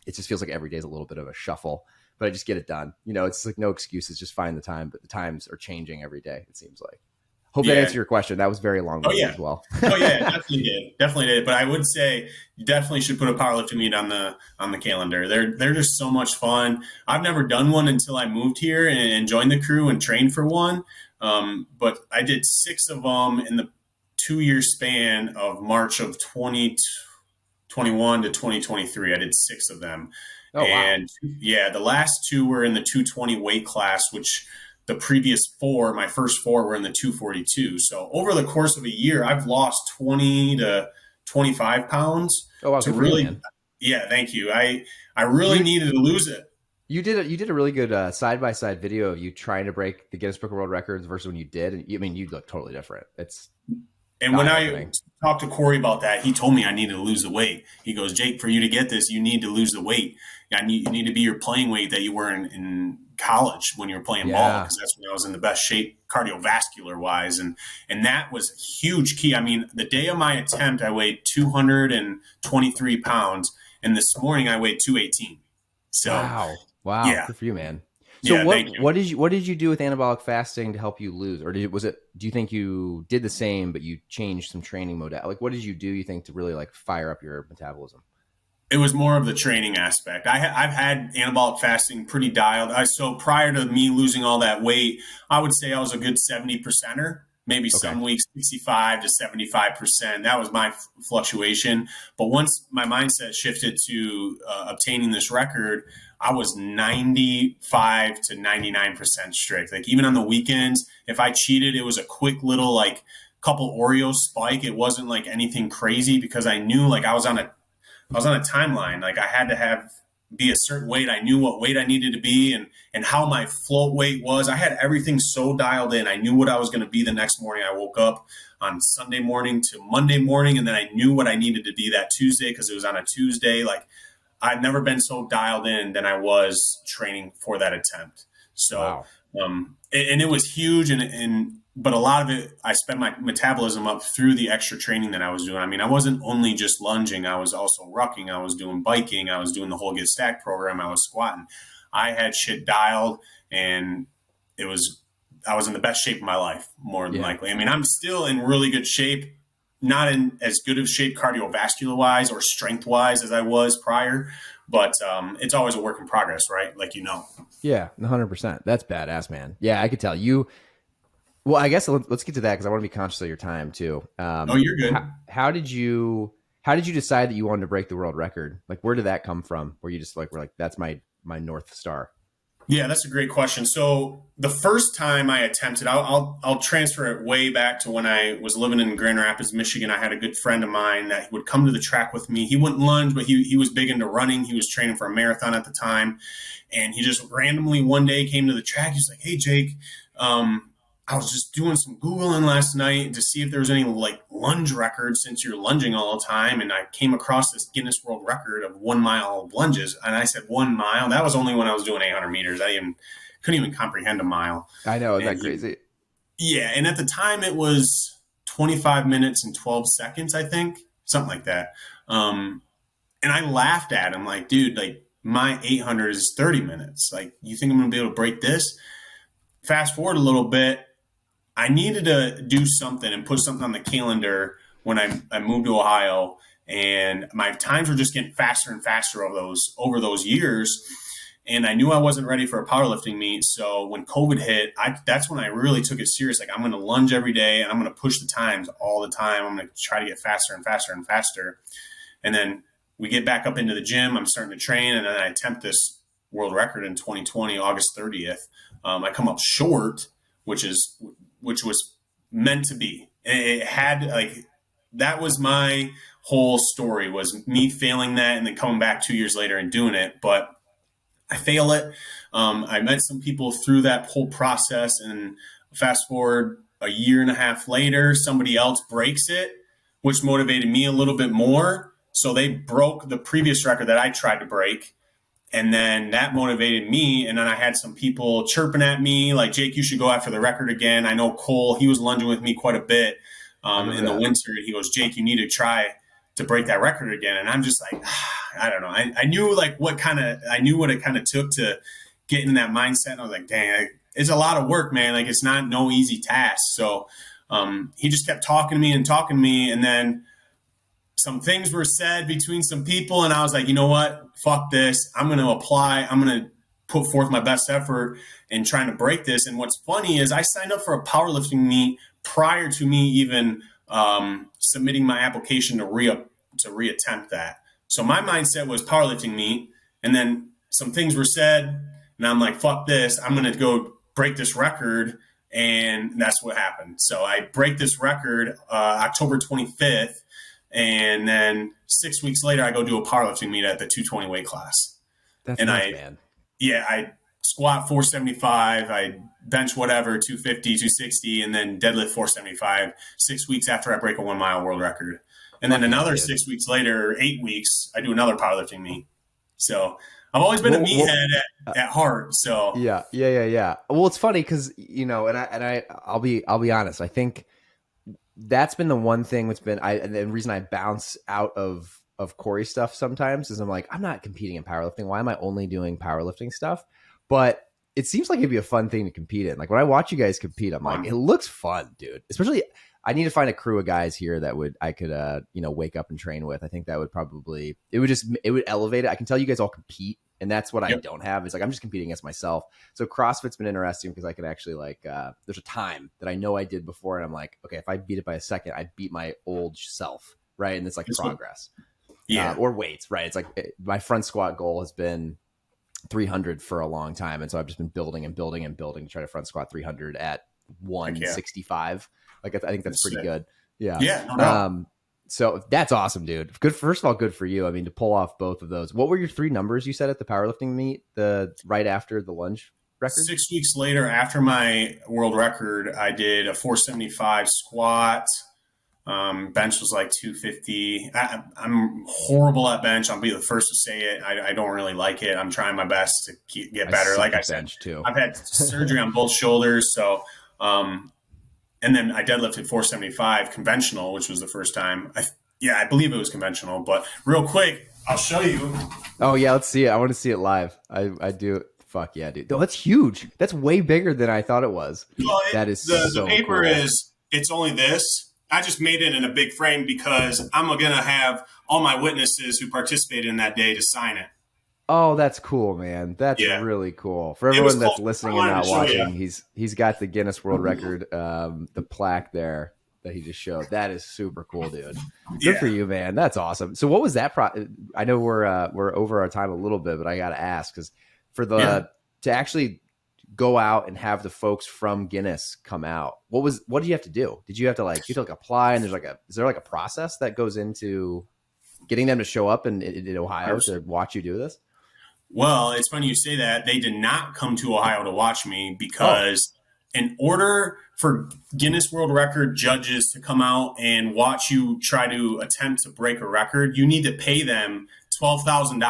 it just feels like every day is a little bit of a shuffle, but I just get it done. It's like no excuses, just find the time, but the times are changing every day. It seems like. Hope that answered your question. That was very long as well. Definitely did. But I would say you definitely should put a powerlifting meet on the calendar. They're just so much fun. I've never done one until I moved here and joined the crew and trained for one. But I did 6 of them in the 2-year span of March of 2021 to 2023. I did 6 of them. Oh, and wow. The last 2 were in the 220 weight class, which the previous 4, my first 4 were in the 242. So over the course of a year, I've lost 20 to 25 pounds. Oh, wow. To really, man. Thank you. I really needed to lose it. You did a really good side-by-side video of you trying to break the Guinness Book of World Records versus when you did. And you look totally different. And when I talked to Corey about that, he told me I needed to lose the weight. He goes, Jake, for you to get this, you need to lose the weight. You need to be your playing weight that you were in college when you were playing ball, because that's when I was in the best shape cardiovascular wise. And that was a huge key. I mean, the day of my attempt, I weighed 223 pounds. And this morning I weighed 218. So wow. Yeah. Good for you, man. So what did you do with anabolic fasting to help you lose? Or do you think you did the same, but you changed some training modality? Like, what did you do, you think, to really like fire up your metabolism? It was more of the training aspect. I've had anabolic fasting pretty dialed. So prior to me losing all that weight, I would say I was a good 70%er, maybe some weeks 65 to 75%. That was my fluctuation. But once my mindset shifted to obtaining this record, I was 95 to 99% strict. Like even on the weekends, if I cheated, it was a quick little like couple Oreo spike. It wasn't like anything crazy because I knew like I was on a timeline. Like I had to be a certain weight. I knew what weight I needed to be and how my float weight was. I had everything so dialed in. I knew what I was going to be the next morning. I woke up on Sunday morning to Monday morning, and then I knew what I needed to be that Tuesday because it was on a Tuesday. Like I've never been so dialed in than I was training for that attempt. So, and it was huge. And but a lot of it, I spent my metabolism up through the extra training that I was doing. I mean, I wasn't only just lunging, I was also rucking, I was doing biking, I was doing the whole Get Stacked program, I was squatting. I had shit dialed, and it was, I was in the best shape of my life, more than likely. I mean, I'm still in really good shape, not in as good of shape cardiovascular wise or strength wise as I was prior, but it's always a work in progress, right? Like, Yeah, 100%. That's badass, man. Yeah, I could tell you. Well, I guess let's get to that because I want to be conscious of your time too. Oh, you're good. How did you decide that you wanted to break the world record? Like, where did that come from? Where you just like were like, that's my North Star. Yeah, that's a great question. So the first time I attempted, I'll transfer it way back to when I was living in Grand Rapids, Michigan. I had a good friend of mine that would come to the track with me. He wouldn't lunge, but he was big into running. He was training for a marathon at the time, and he just randomly one day came to the track. He's like, "Hey, Jake, I was just doing some Googling last night to see if there was any like lunge records since you're lunging all the time. And I came across this Guinness World Record of 1 mile of lunges." And I said, 1 mile? That was only when I was doing 800 meters. Couldn't even comprehend a mile. I know. Isn't that crazy? Yeah. And at the time it was 25 minutes and 12 seconds, I think, something like that. And I laughed at him like, dude, like my 800 is 30 minutes. Like, you think I'm going to be able to break this? Fast forward a little bit. I needed to do something and put something on the calendar when I moved to Ohio, and my times were just getting faster and faster over those years. And I knew I wasn't ready for a powerlifting meet. So when COVID hit, that's when I really took it serious. Like, I'm going to lunge every day and I'm going to push the times all the time. I'm going to try to get faster and faster and faster. And then we get back up into the gym. I'm starting to train, and then I attempt this world record in 2020, August 30th. I come up short, which was meant to be. It had like, that was my whole story, was me failing that and then coming back 2 years later and doing it. But I fail it. I met some people through that whole process, and fast forward a year and a half later, somebody else breaks it, which motivated me a little bit more. So they broke the previous record that I tried to break. And then that motivated me. And then I had some people chirping at me like, Jake, you should go after the record again. I know Cole, he was lunging with me quite a bit in the winter. He goes, Jake, you need to try to break that record again. And I'm just like, I don't know. I knew like I knew what it kind of took to get in that mindset. And I was like, dang, it's a lot of work, man. Like, it's not no easy task. So he just kept talking to me. And then some things were said between some people, and I was like, you know what? Fuck this. I'm going to apply. I'm going to put forth my best effort in trying to break this. And what's funny is I signed up for a powerlifting meet prior to me even submitting my application to reattempt that. So my mindset was powerlifting meet, and then some things were said, and I'm like, fuck this. I'm going to go break this record. And that's what happened. So I break this record October 25th. And then 6 weeks later, I go do a powerlifting meet at the 220 weight class. That's nice, man. Yeah, I squat 475, I bench whatever, 250, 260, and then deadlift 475 6 weeks after I break a 1 mile world record. And then another 6 weeks later, 8 weeks, I do another powerlifting meet. So I've always been a meathead at heart. So yeah. Well, it's funny because, I'll be honest. I think that's been the one thing that's been and the reason I bounce out of Corey stuff sometimes is I'm like, I'm not competing in powerlifting. Why am I only doing powerlifting stuff? But it seems like it'd be a fun thing to compete in. Like, when I watch you guys compete, I'm like, it looks fun, dude. Especially, I need to find a crew of guys here that I could wake up and train with. I think that would probably, it would elevate it. I can tell you guys all compete. And that's what I don't have. It's like, I'm just competing against myself. So CrossFit's been interesting because I can actually there's a time that I know I did before. And I'm like, okay, if I beat it by a second, I beat my old self. Right. And it's like progress. Or weights. Right. It's like my front squat goal has been 300 for a long time. And so I've just been building to try to front squat 300 at 165. Like, I think that's pretty good. Yeah. Yeah. No doubt. So that's awesome, dude. Good. First of all, good for you. I mean, to pull off both of those. What were your 3 numbers you said at the powerlifting meet, right after the lunge record? 6 weeks later, after my world record, I did a 475 squat. Bench was like 250. I'm horrible at bench. I'll be the first to say it. I don't really like it. I'm trying my best to get better. Like I said, bench too. I've had surgery on both shoulders. So, and then I deadlifted 475 conventional, which was the first time. I believe it was conventional. But real quick, I'll show you. Oh yeah, let's see it. I want to see it live. I do. Fuck yeah, dude. Oh, that's huge. That's way bigger than I thought it was. Well, That is the so paper cool. is, it's only this. I just made it in a big frame because I'm going to have all my witnesses who participated in that day to sign it. Oh, that's cool, man. That's Yeah. really cool. For It was everyone that's cool. listening I and wanted not to show you. watching, he's got the Guinness World Record, the plaque there that he just showed. That is super cool, dude. Good for you, man. That's awesome. So, what was that? I know we're over our time a little bit, but I got to ask because for to actually go out and have the folks from Guinness come out, what did you have to do? Did you have to apply, and is there a process that goes into getting them to show up in Ohio to watch you do this? Well, it's funny you say that. They did not come to Ohio to watch me because in order for Guinness World Record judges to come out and watch you try to attempt to break a record, you need to pay them $12,000.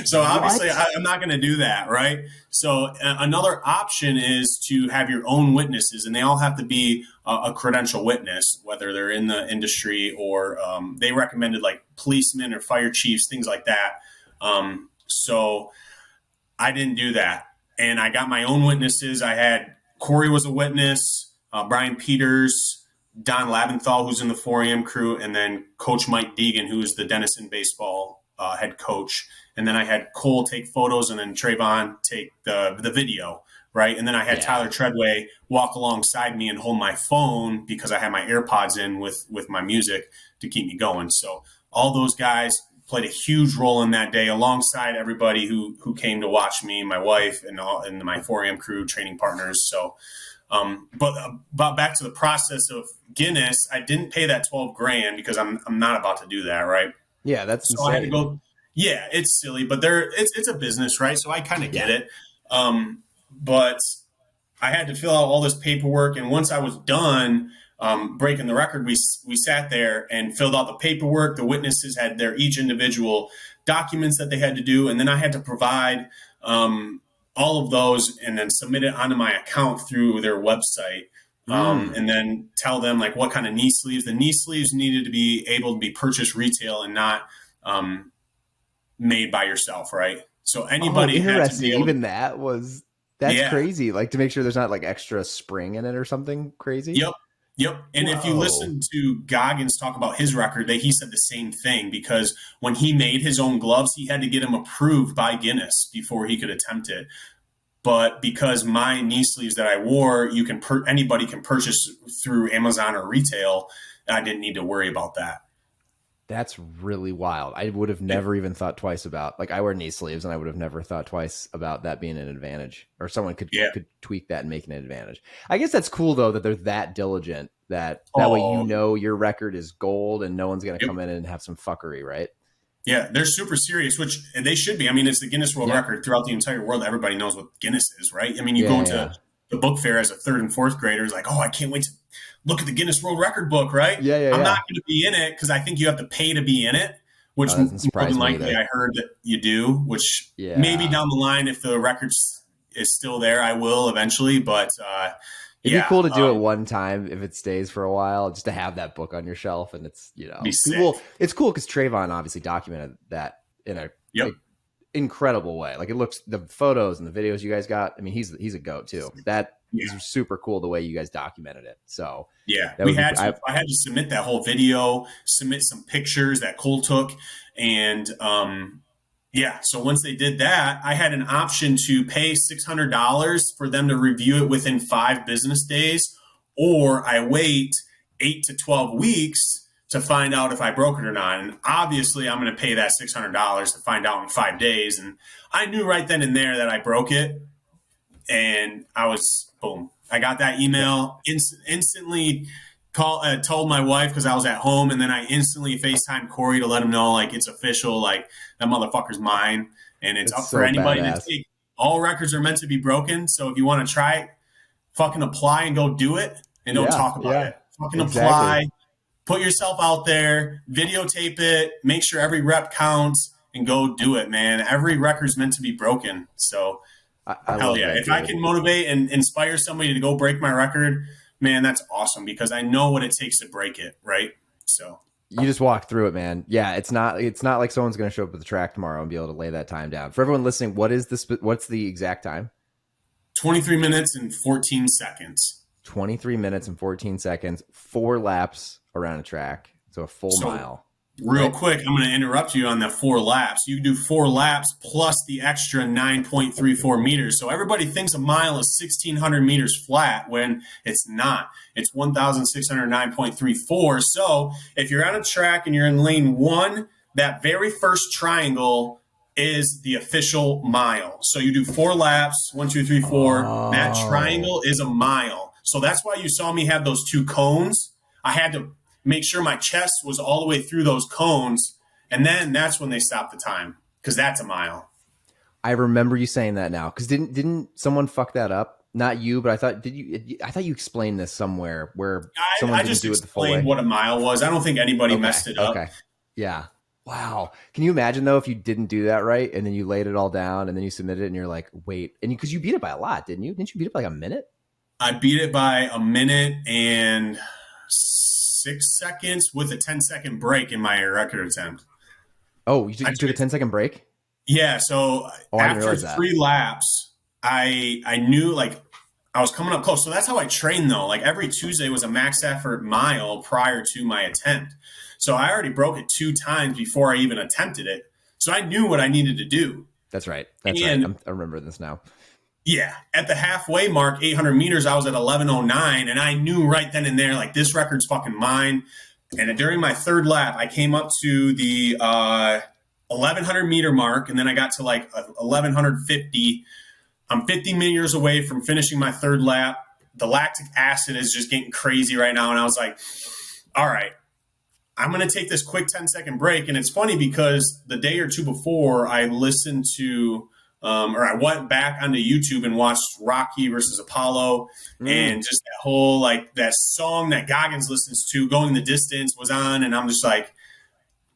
So obviously I'm not going to do that, right? So another option is to have your own witnesses, and they all have to be a credential witness, whether they're in the industry or they recommended like policemen or fire chiefs, things like that. So I didn't do that. And I got my own witnesses. I had Corey was a witness, Brian Peters, Don Labenthal, who's in the 4am crew, and then Coach Mike Deegan, who's the Denison baseball head coach. And then I had Cole take photos and then Trayvon take the video, right? And then I had Tyler Treadway walk alongside me and hold my phone because I had my AirPods in with my music to keep me going. So all those guys played a huge role in that day alongside everybody who came to watch me, my wife, and my 4am crew training partners. So, but back to the process of Guinness, I didn't pay that $12,000 because I'm not about to do that, right? Yeah, that's so insane. I had to go. Yeah, it's silly, but it's a business, right? So I kind of get it. But I had to fill out all this paperwork, and once I was done breaking the record, we sat there and filled out the paperwork. The witnesses had their each individual documents that they had to do, and then I had to provide all of those and then submit it onto my account through their website. And then tell them like what kind of knee sleeves. The knee sleeves needed to be able to be purchased retail and not made by yourself, right? So anybody had to be able, even that's crazy. Like to make sure there's not like extra spring in it or something crazy. Yep. And if you listen to Goggins talk about his record, he said the same thing because when he made his own gloves, he had to get them approved by Guinness before he could attempt it. But because my knee sleeves that I wore, anybody can purchase through Amazon or retail, I didn't need to worry about that. That's really wild. I would have never even thought twice about, like, I wear knee sleeves and I would have never thought twice about that being an advantage, or someone could tweak that and make it an advantage. I guess that's cool though, that they're that diligent that way, your record is gold and no one's going to come in and have some fuckery, right? Yeah, they're super serious, which they should be. I mean, it's the Guinness World Record throughout the entire world. Everybody knows what Guinness is, right? I mean, you go into the book fair as a 3rd and 4th grader, it's like, oh, I can't wait to look at the Guinness World Record book, right? I'm not going to be in it because I think you have to pay to be in it, which more than likely I heard that you do, which maybe down the line, if the record is still there, I will eventually. But it'd be cool to do it one time if it stays for a while, just to have that book on your shelf. And it's, it's cool because Trayvon obviously documented that in a incredible way. Like, it looks, the photos and the videos you guys got, I mean, he's a goat too. That is super cool the way you guys documented it. So I had to submit that whole video, submit some pictures that Cole took, and so once they did that, I had an option to pay $600 for them to review it within 5 business days, or I wait 8 to 12 weeks to find out if I broke it or not. And obviously I'm going to pay that $600 to find out in 5 days. And I knew right then and there that I broke it. And I was, boom, I got that email, instantly told my wife because I was at home. And then I instantly FaceTimed Corey to let him know, like, it's official, like, that motherfucker's mine. And it's up for anybody to take. All records are meant to be broken. So if you want to try it, fucking apply and go do it. And don't talk about it. Fucking apply. Put yourself out there, videotape it, make sure every rep counts, and go do it, man. Every record's meant to be broken. So I Hell love yeah. that, If I dude. can motivate and inspire somebody to go break my record, man, that's awesome because I know what it takes to break it, right? So You just walk through it, man. Yeah, it's not like someone's going to show up at the track tomorrow and be able to lay that time down. For everyone listening, what's the exact time? 23 minutes and 14 seconds. 23 minutes and 14 seconds, 4 laps around a track. So a full So mile. real Right? quick, I'm going to interrupt you on the 4 laps. You do 4 laps plus the extra 9.34 meters. So everybody thinks a mile is 1,600 meters flat when it's not. It's 1,609.34. So if you're on a track and you're in lane 1, that very first triangle is the official mile. So you do 4 laps, 1, 2, 3, 4. Oh. That triangle is a mile. So that's why you saw me have those 2 cones. I had to make sure my chest was all the way through those cones, and then that's when they stopped the time because that's a mile. I remember you saying that now because didn't someone fuck that up? Not you, but I thought I thought you explained this somewhere where someone I didn't just do it the full way. explained what a mile was. I don't think anybody messed it up. Okay, yeah. Wow. Can you imagine though if you didn't do that right and then you laid it all down and then you submitted it and you're like, wait, and because you beat it by a lot, didn't you? Didn't you beat it by like a minute? I beat it by a minute and 6 seconds with a 10-second break in my record attempt. Oh, you took a 10-second break? Yeah. So after 3 laps, I knew like I was coming up close. So that's how I trained though. Like every Tuesday was a max effort mile prior to my attempt. So I already broke it 2 times before I even attempted it. So I knew what I needed to do. That's right. That's right. I remember this now. Yeah. At the halfway mark, 800 meters, I was at 11:09. And I knew right then and there, like, this record's fucking mine. And during my 3rd lap, I came up to the 1,100 meter mark. And then I got to like 1,150. I'm 50 meters away from finishing my 3rd lap. The lactic acid is just getting crazy right now. And I was like, all right, I'm going to take this quick 10-second break. And it's funny because the day or 2 before, I listened to or I went back onto YouTube and watched Rocky versus Apollo, and just that whole, like, that song that Goggins listens to, Going the Distance, was on. And I'm just like,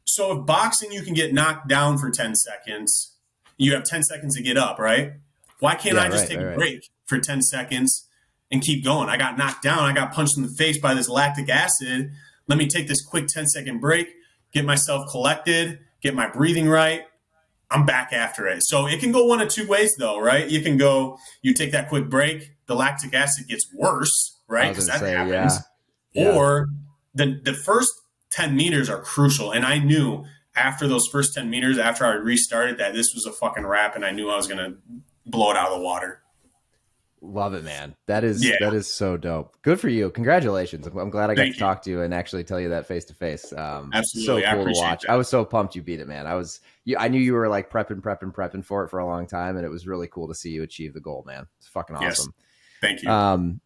so if boxing, you can get knocked down for 10 seconds, you have 10 seconds to get up, right? Why can't I just take a break for 10 seconds and keep going? I got knocked down. I got punched in the face by this lactic acid. Let me take this quick 10-second break, get myself collected, get my breathing right. I'm back after it. So it can go one of 2 ways though, right? You can go, you take that quick break, the lactic acid gets worse, right? Because that happens. Yeah. Or the first 10 meters are crucial. And I knew after those first 10 meters, after I restarted, that this was a fucking wrap, and I knew I was going to blow it out of the water. Love it, man. That is so dope. Good for you. Congratulations. I'm glad I got to talk to you and actually tell you that face to face. Absolutely. So cool to watch. That. I was so pumped you beat it, man. I knew you were like prepping for it for a long time, and it was really cool to see you achieve the goal, man. It's fucking awesome. Yes. Thank you.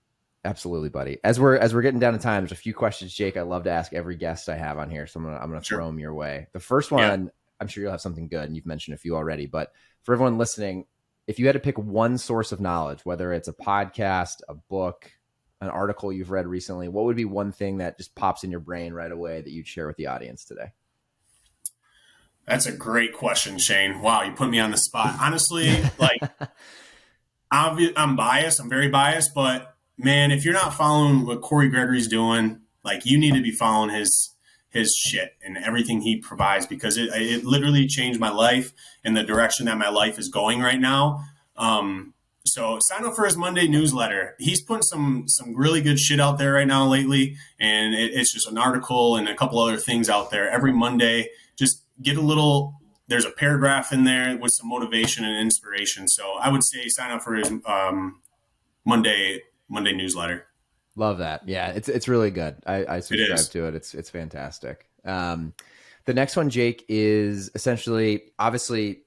Absolutely, buddy. As we're getting down to time, there's a few questions, Jake, I love to ask every guest I have on here. So I'm gonna throw them your way. The first one, I'm sure you'll have something good, and you've mentioned a few already, but for everyone listening, if you had to pick one source of knowledge, whether it's a podcast, a book, an article you've read recently, what would be one thing that just pops in your brain right away that you'd share with the audience today? That's a great question, Shane. Wow, you put me on the spot. Honestly, like, I'm biased. I'm very biased, but man, if you're not following what Corey Gregory's doing, like, you need to be following his shit and everything he provides, because it literally changed my life and the direction that my life is going right now. So sign up for his Monday newsletter. He's putting some really good shit out there right now lately. And it's just an article and a couple other things out there every Monday. Just get there's a paragraph in there with some motivation and inspiration. So I would say sign up for his Monday newsletter. Love that. Yeah, it's really good. I subscribe to it. It's fantastic. The next one, Jake, is essentially, obviously,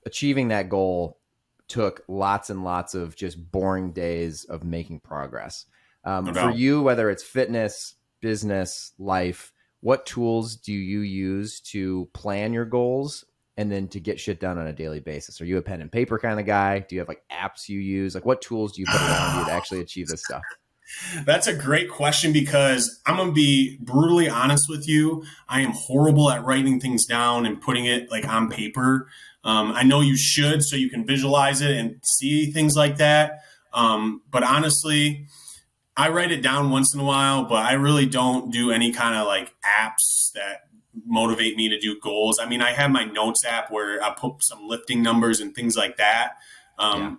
achieving that goal took lots and lots of just boring days of making progress. For you, whether it's fitness, business, life, what tools do you use to plan your goals and then to get shit done on a daily basis? Are you a pen and paper kind of guy? Do you have like apps you use? Like, what tools do you put around you to actually achieve this stuff? That's a great question because I'm going to be brutally honest with you. I am horrible at writing things down and putting it like on paper. I know you should so you can visualize it and see things like that. But honestly, I write it down once in a while, but I really don't do any kind of like apps that motivate me to do goals. I mean, I have my notes app where I put some lifting numbers and things like that. Yeah.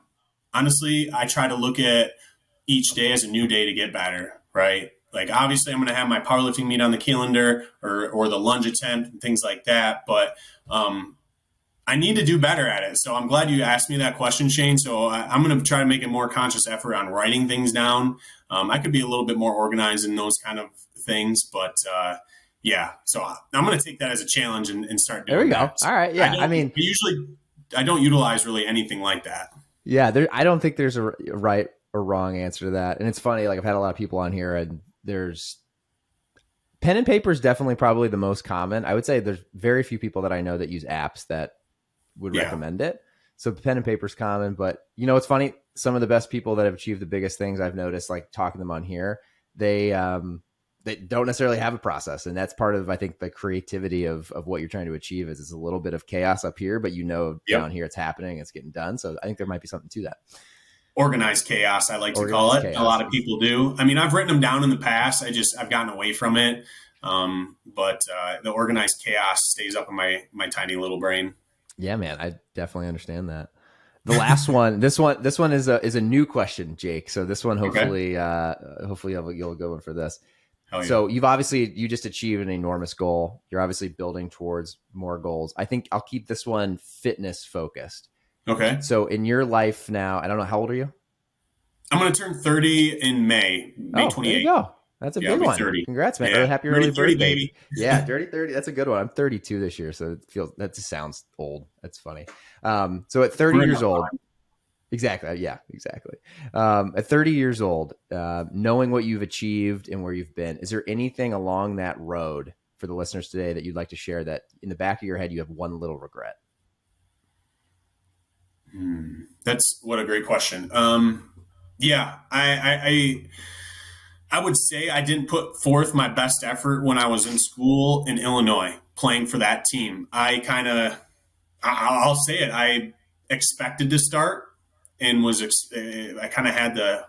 Honestly, I try to look at each day as a new day to get better, right? Like obviously I'm going to have my powerlifting meet on the calendar or the lunge attempt and things like that. But I need to do better at it. So I'm glad you asked me that question, Shane. So I'm going to try to make a more conscious effort on writing things down. I could be a little bit more organized in those kind of things, but yeah. So I'm going to take that as a challenge and start doing There we go. that. All right. Yeah. I don't utilize really anything like that. Yeah. I don't think there's a right or wrong answer to that. And it's funny, like I've had a lot of people on here and there's pen and paper is definitely probably the most common. I would say there's very few people that I know that use apps that would recommend it. So pen and paper is common, but it's funny. Some of the best people that have achieved the biggest things I've noticed, like talking to them on here, they don't necessarily have a process. And that's part of, I think, the creativity of what you're trying to achieve is a little bit of chaos up here, but down here it's happening, it's getting done. So I think there might be something to that. Organized chaos, I like to call it. Chaos. A lot of people do. I mean, I've written them down in the past. I've gotten away from it. But the organized chaos stays up in my tiny little brain. Yeah, man, I definitely understand that. The last one, this one is a new question, Jake. So this one, hopefully you'll go in for this. Yeah. So you just achieved an enormous goal. You're obviously building towards more goals. I think I'll keep this one fitness focused. Okay. So in your life now, I don't know, how old are you? I'm going to turn 30 in May 28th. There you go. That's a big one. 30. Congrats, man. Yeah. Happy early birthday, baby. Yeah, dirty 30. That's a good one. I'm 32 this year, so that just sounds old. That's funny. So at 30 years old, exactly. Yeah, exactly. At 30 years old, knowing what you've achieved and where you've been, is there anything along that road for the listeners today that you'd like to share that in the back of your head you have one little regret? That's what a great question. Yeah, I would say I didn't put forth my best effort when I was in school in Illinois playing for that team. I'll say it. I expected to start and I kind of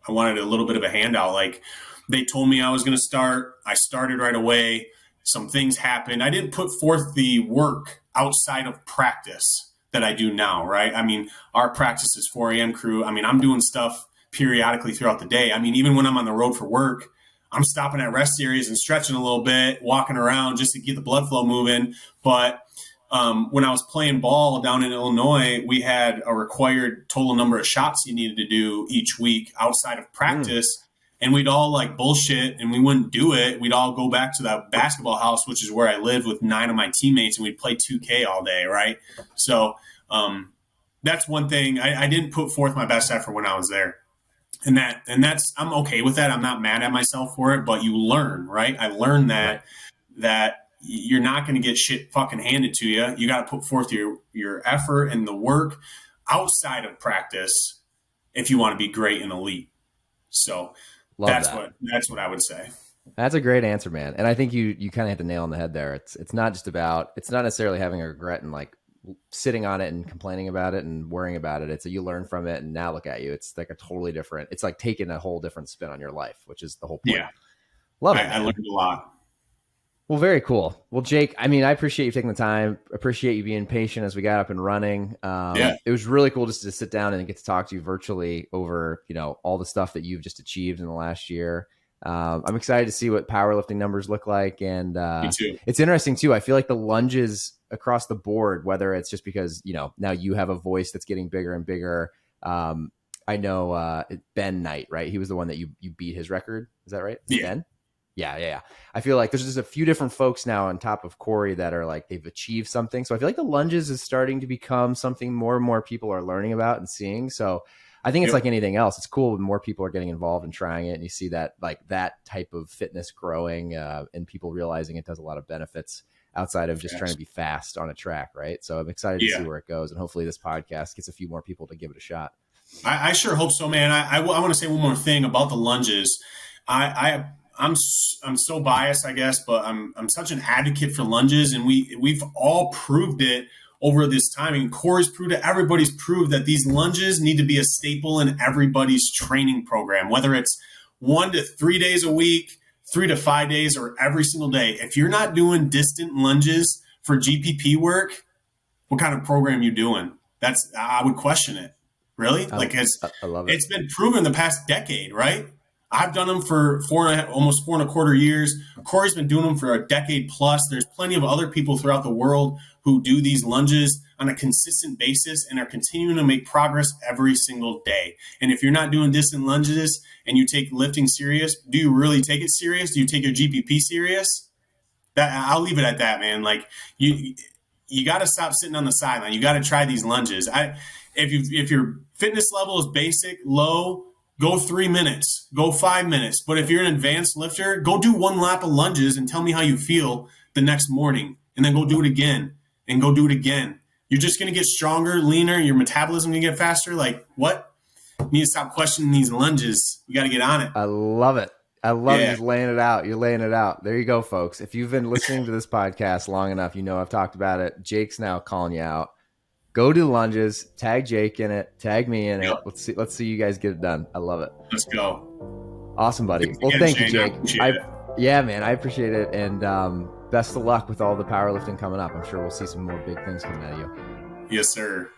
I wanted a little bit of a handout. Like they told me I was going to start. I started right away. Some things happened. I didn't put forth the work outside of practice that I do now, right? I mean, our practice is 4 a.m. crew. I mean, I'm doing stuff periodically throughout the day. I mean, even when I'm on the road for work, I'm stopping at rest areas and stretching a little bit, walking around just to get the blood flow moving. But when I was playing ball down in Illinois, we had a required total number of shots you needed to do each week outside of practice. And we'd all like bullshit and we wouldn't do it. We'd all go back to that basketball house, which is where I lived with 9 of my teammates, and we'd play 2K all day, right? So that's one thing. I didn't put forth my best effort when I was there. And that's I'm okay with that. I'm not mad at myself for it, but you learn, right? I learned that you're not going to get shit fucking handed to you. You got to put forth your effort and the work outside of practice if you want to be great and elite. So that's what I would say. That's a great answer, man. And I think you kind of hit the nail on the head there. It's not necessarily having a regret and like sitting on it and complaining about it and worrying about it. It's you learn from it and now look at you. It's like a totally different, it's like taking a whole different spin on your life, which is the whole point. Yeah. Love it. I learned a lot. Well, very cool. Well, Jake, I mean, I appreciate you taking the time. Appreciate you being patient as we got up and running. It was really cool just to sit down and get to talk to you virtually over, all the stuff that you've just achieved in the last year. I'm excited to see what powerlifting numbers look like. And Me too. It's interesting too. I feel like the lunges across the board, whether it's just because, now you have a voice that's getting bigger and bigger. I know Ben Knight, right? He was the one that you beat his record. Is that right? Yeah. Ben? Yeah. I feel like there's just a few different folks now on top of Corey that are like, they've achieved something. So I feel like the lunges is starting to become something more and more people are learning about and seeing. So I think it's like anything else. It's cool when more people are getting involved and trying it. And you see that like that type of fitness growing and people realizing it does a lot of benefits outside of just trying to be fast on a track. Right. So I'm excited to see where it goes. And hopefully this podcast gets a few more people to give it a shot. I sure hope so, man. I want to say one more thing about the lunges. I'm so biased, I guess, but I'm such an advocate for lunges, and we've all proved it over this time. And Corey's proved it. Everybody's proved that these lunges need to be a staple in everybody's training program, whether it's 1 to 3 days a week, 3 to 5 days, or every single day. If you're not doing distant lunges for GPP work, what kind of program are you doing? I would question it. Really? I love it. It's been proven the past decade, right? I've done them for almost 4.25 years. Corey's been doing them for a decade plus. There's plenty of other people throughout the world who do these lunges on a consistent basis and are continuing to make progress every single day. And if you're not doing distant lunges and you take lifting serious, do you really take it serious? Do you take your GPP serious? I'll leave it at that, man. Like you got to stop sitting on the sideline. You got to try these lunges. If your fitness level is basic, low, go 3 minutes, go 5 minutes. But if you're an advanced lifter, go do 1 lap of lunges and tell me how you feel the next morning. And then go do it again and go do it again. You're just going to get stronger, leaner. Your metabolism going to get faster. Like, what? You need to stop questioning these lunges. You got to get on it. I love it. I love you just laying it out. You're laying it out. There you go, folks. If you've been listening to this podcast long enough, you know I've talked about it. Jake's now calling you out. Go do lunges. Tag Jake in it. Tag me in it. Let's see you guys get it done. I love it. Let's go. Awesome, buddy. Well, thank you, Jake. Yeah, man, I appreciate it. And best of luck with all the powerlifting coming up. I'm sure we'll see some more big things coming out of you. Yes, sir.